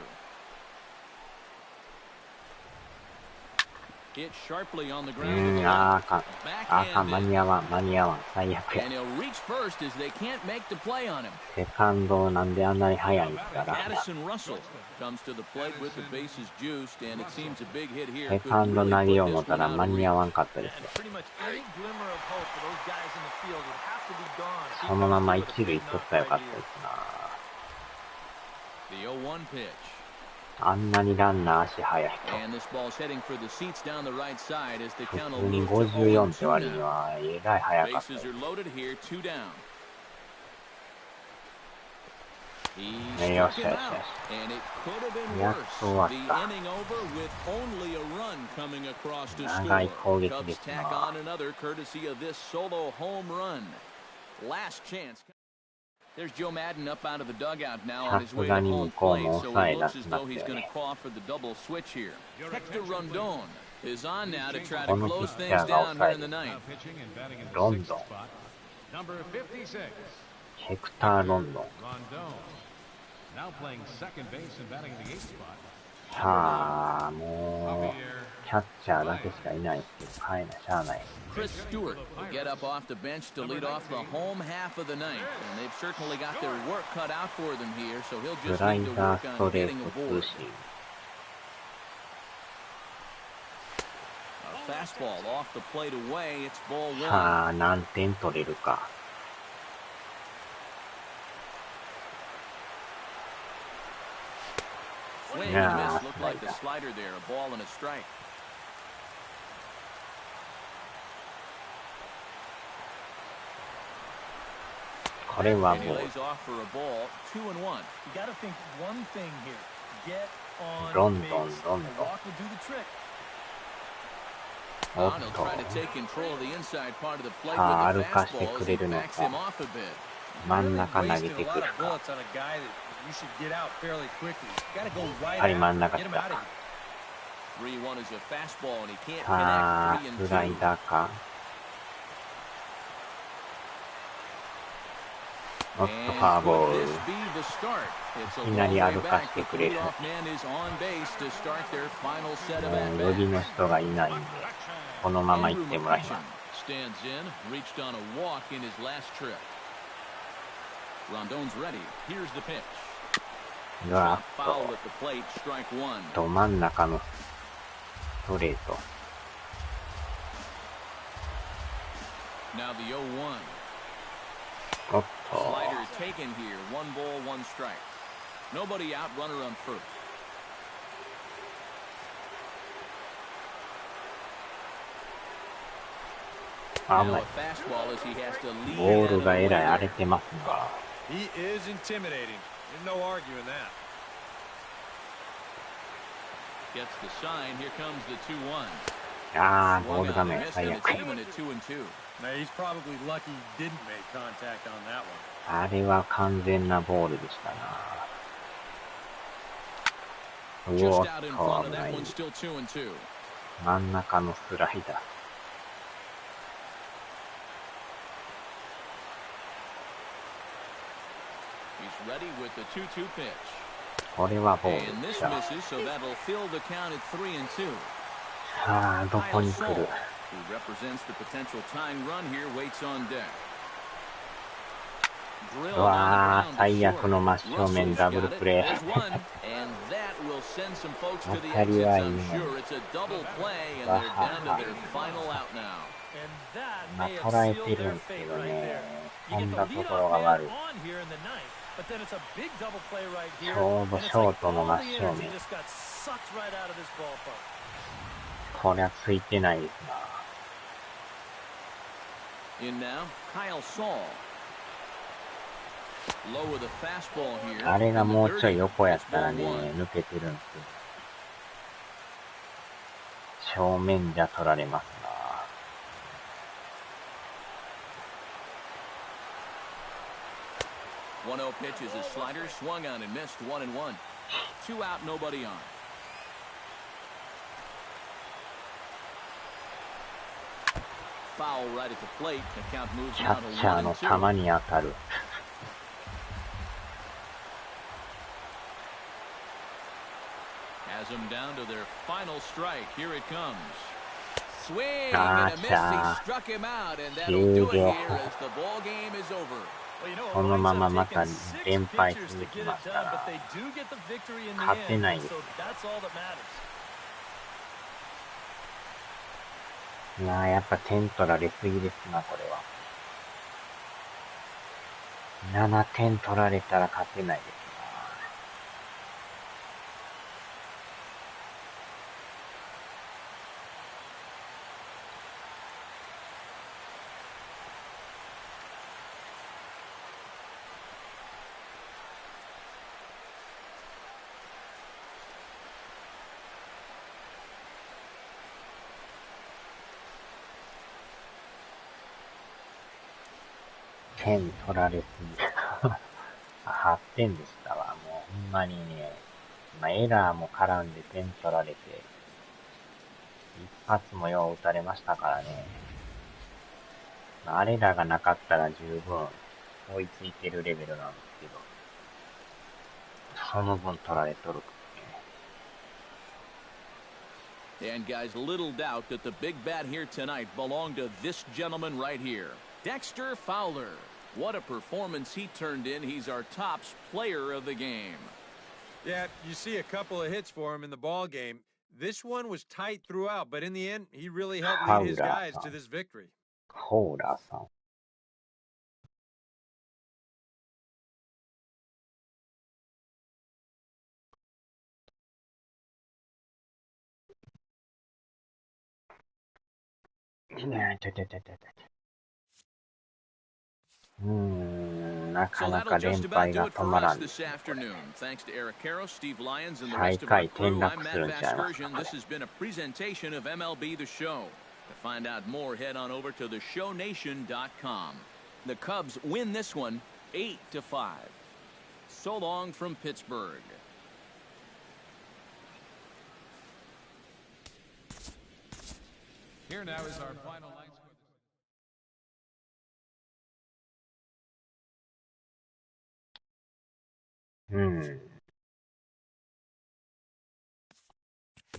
Hit sharply on the ground. あかん。あかん、間に合わん、最悪や。 And he'll reach first as they can't make the play on him. セカンドなんであんなに速いんですか、ランナー。 Addison Russell comes to the plate with the bases juiced, and it seems a big hit here. セカンド投げよう思ったら間に合わんかったです And よ。 pretty much any glimmer of hope for those guys in the field would have to be gone. そのまま一塁取ったらよかったですな。 The 0-1 pitch. あんなにランナー足速いと。 And this ball's heading for the seats down the right side as the 普 count 通 will に move to 54って割 0-2 に now. はえらい速かったで Bases す。 are loaded here, 2 down. He よ struck し him よしよ out, and it could have been やっ worse. と終わっ The た。 inning over with only a run coming across to 長い score. 攻撃で Cubs す tack な。 on another courtesy of this solo home run. Last chance. There's Joe Madden up out of the dugout now on his way to home plate, so it looks as though he's going to call for the double switch here. Hector Rondon is on now to try to close things down here in the ninth. ロンドン。 Number 56. ヘクター・ロンドン。 Rondon. Now playing second base and batting in the 8th spot. さあ、もう、キャッチャーだけしかいないですけど、はいな、しゃあない。 Chris Stewart will get up off the bench to lead off the home half of the ninth, and they've certainly got their work cut out for them here, so he'll ス just ライ need to ダ work ー、スト on レー getting ト、ツ aboard. ーシーム。 A fastball off the plate away, it's ball 1. さあ、何点取れるか。 Swing and a miss, looked like the slider there, a ball and a strike. これは And he もう、 lays off for a ball, 2-1. You got to think one thing here. Get on ロン base. ドン、ロン A ドン。 walk will do the trick. おっ He'll と、 try to take control of the inside part of the plate さあ、 with 歩 the かして fastball く as れ he るの backs him か、 off a bit. 真ん中投げ Wasting て a く lot る of か。 bullets on a guy that you should get out fairly quickly. You got to go right やはり at 真ん him. 中 Get 来 him た out of か。 here. 3-1 is a fastball, and he can't さあ、 connect. スライ 3-2. ダーか。おっと、ファーボール。 This be the start. It's a いきな long り way 歩か back, して but く the れる。 leadoff man is on base to start their final set of もう at 寄り bats. の人がいないんで、このまま行ってもらいます。 Stands in, reached on a walk in his last trip. Rondon's ready. Here's the pitch. うわ Foul っ at the plate, strike one. と、真ん中のストレート。 Now the 0-1. おっと、 Slider taken here. 1 ball, 1 strike. Nobody out, runner on first. 危 Now な a い。 fastball as he has to lead ボー out ル of が the えらい way 荒 there. れてますが。 He is intimidating. There's no arguing that. Gets the sign. Here comes the 2-1. ああ、ボー Swung ルダ on メ and。missed, 最 and 悪 it's。even at 2-2. Now, he's probably lucky he didn't make contact on that one. あれは完全なボールでしたな。う Just おっ out in と、 front 危 of な that い。 one, still 2-2. 真ん中のスライダー。 He's ready with the 2-2 pitch. これはボー And ルで this した。 misses, so that'll fill the count at 3-2. さあ、どこ Kyle に来 Saul, る。 who represents the potential tying run here, waits on deck. う Drill わ on ー、 the ground 最 to 悪の short. 真正面 Russell's ダブル got プ it. レ There's ー。 one, and that will send some folks to the 当たり exits, はいい I'm のに。 sure. It's a double play, and they're down to their final out now. And that まあ、 may 捉 have え sealed てる their んですけ fate ど right ね there.。飛 You ん get だ the とこ leadoff ろが man 悪い。 on here in the ninth, but then it's a big double play right ち here. ょう And ど it's ショー like トの all 真 the 正 energy 面。 just got sucked right out of this ballpark. こりゃついてないですな。 In now, Kyle Saul. Low with a fastball here. あれが In the もうちょい dirty, 横やっ it's たら ball ね、 one. 抜けてるんですけど。正面じゃ取られますな。 1-0 pitch is a slider, swung on and missed, 1-1. 2 out, nobody on. foul right at the plate. The count moves キ now ャ to ッチャー 1 and の 2. 球に当たる。Has them down to their final strike. Here it comes. Swing あ and a ー miss. ちゃ He struck him out, and ー、 that'll do 終 it 了。 here as the ball game is over. Well, you know, こ it の winds ま up ままた taking 6連敗 pitchers 続 to き get ま it した done, but ら they do get the victory in the 勝て end, ないです。 so that's all that matters. いやー、やっぱ点取られすぎですな、これは。7点取られたら勝てないですな。点取られすぎ。8点でしたわ。もうほんまにね、エラーも絡んで点取られて、一発もよう打たれましたからね。あれらがなかったら十分追いついてるレベルなんですけど、その分取られとる。And guys, little doubt that the big bat here tonight belonged to this gentleman right here, Dexter Fowler. What a performance he turned in. He's our top player of the game. Yeah, you see a couple of hits for him in the ball game. This one was tight throughout, but in the end, he really helped lead his guys to this victory. ホーラーさん。なか So な that'll か連 just about 敗 do が it 止 for まら us んで this すね、これ。 afternoon. Thanks to Eric Carroll, Steve Lyons, and the 最 rest of 下 our 位転 crew. 落 I'm す Matt るんちゃいますか、 Vasgersian. これ。 This has been a presentation of MLB The Show. To find out more, head on over to theshownation.com. The Cubs win this one 8-5. So long from Pittsburgh. Here now is our final line score.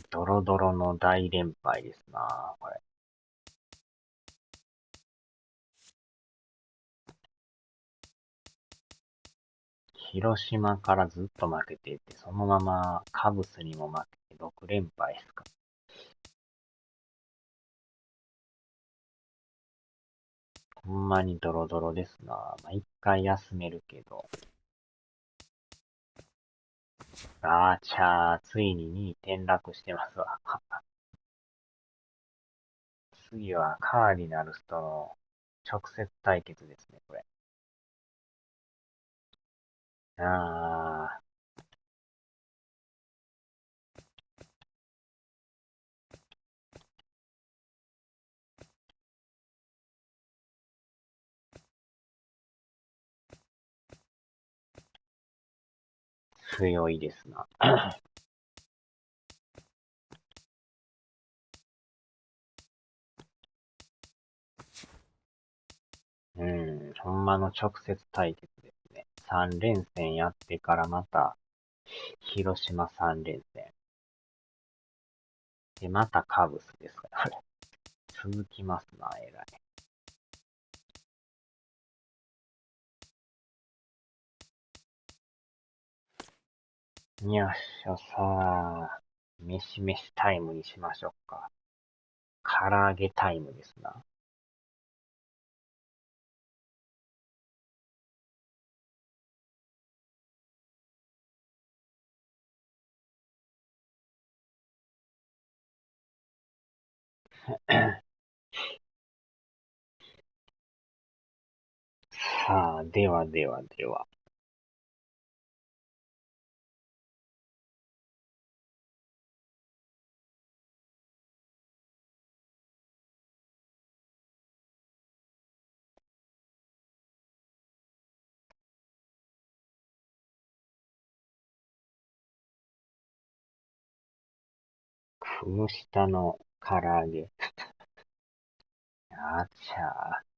ドロドロの大連敗ですな、これ。広島からずっと負けていて、そのままカブスにも負けて6連敗ですか。ほんまにドロドロですな。一回休めるけど。ついに2位転落してますわ。次はカーディナルスとの直接対決ですね、これ。強いですな。ほんまの直接対決ですね。3連戦やってからまた、広島3連戦。で、またカブスですから、続きますな、えらい。よっしゃ、さあ、飯タイムにしましょうか。唐揚げタイムですな。さあ、では。空下の唐揚げ。あちゃー。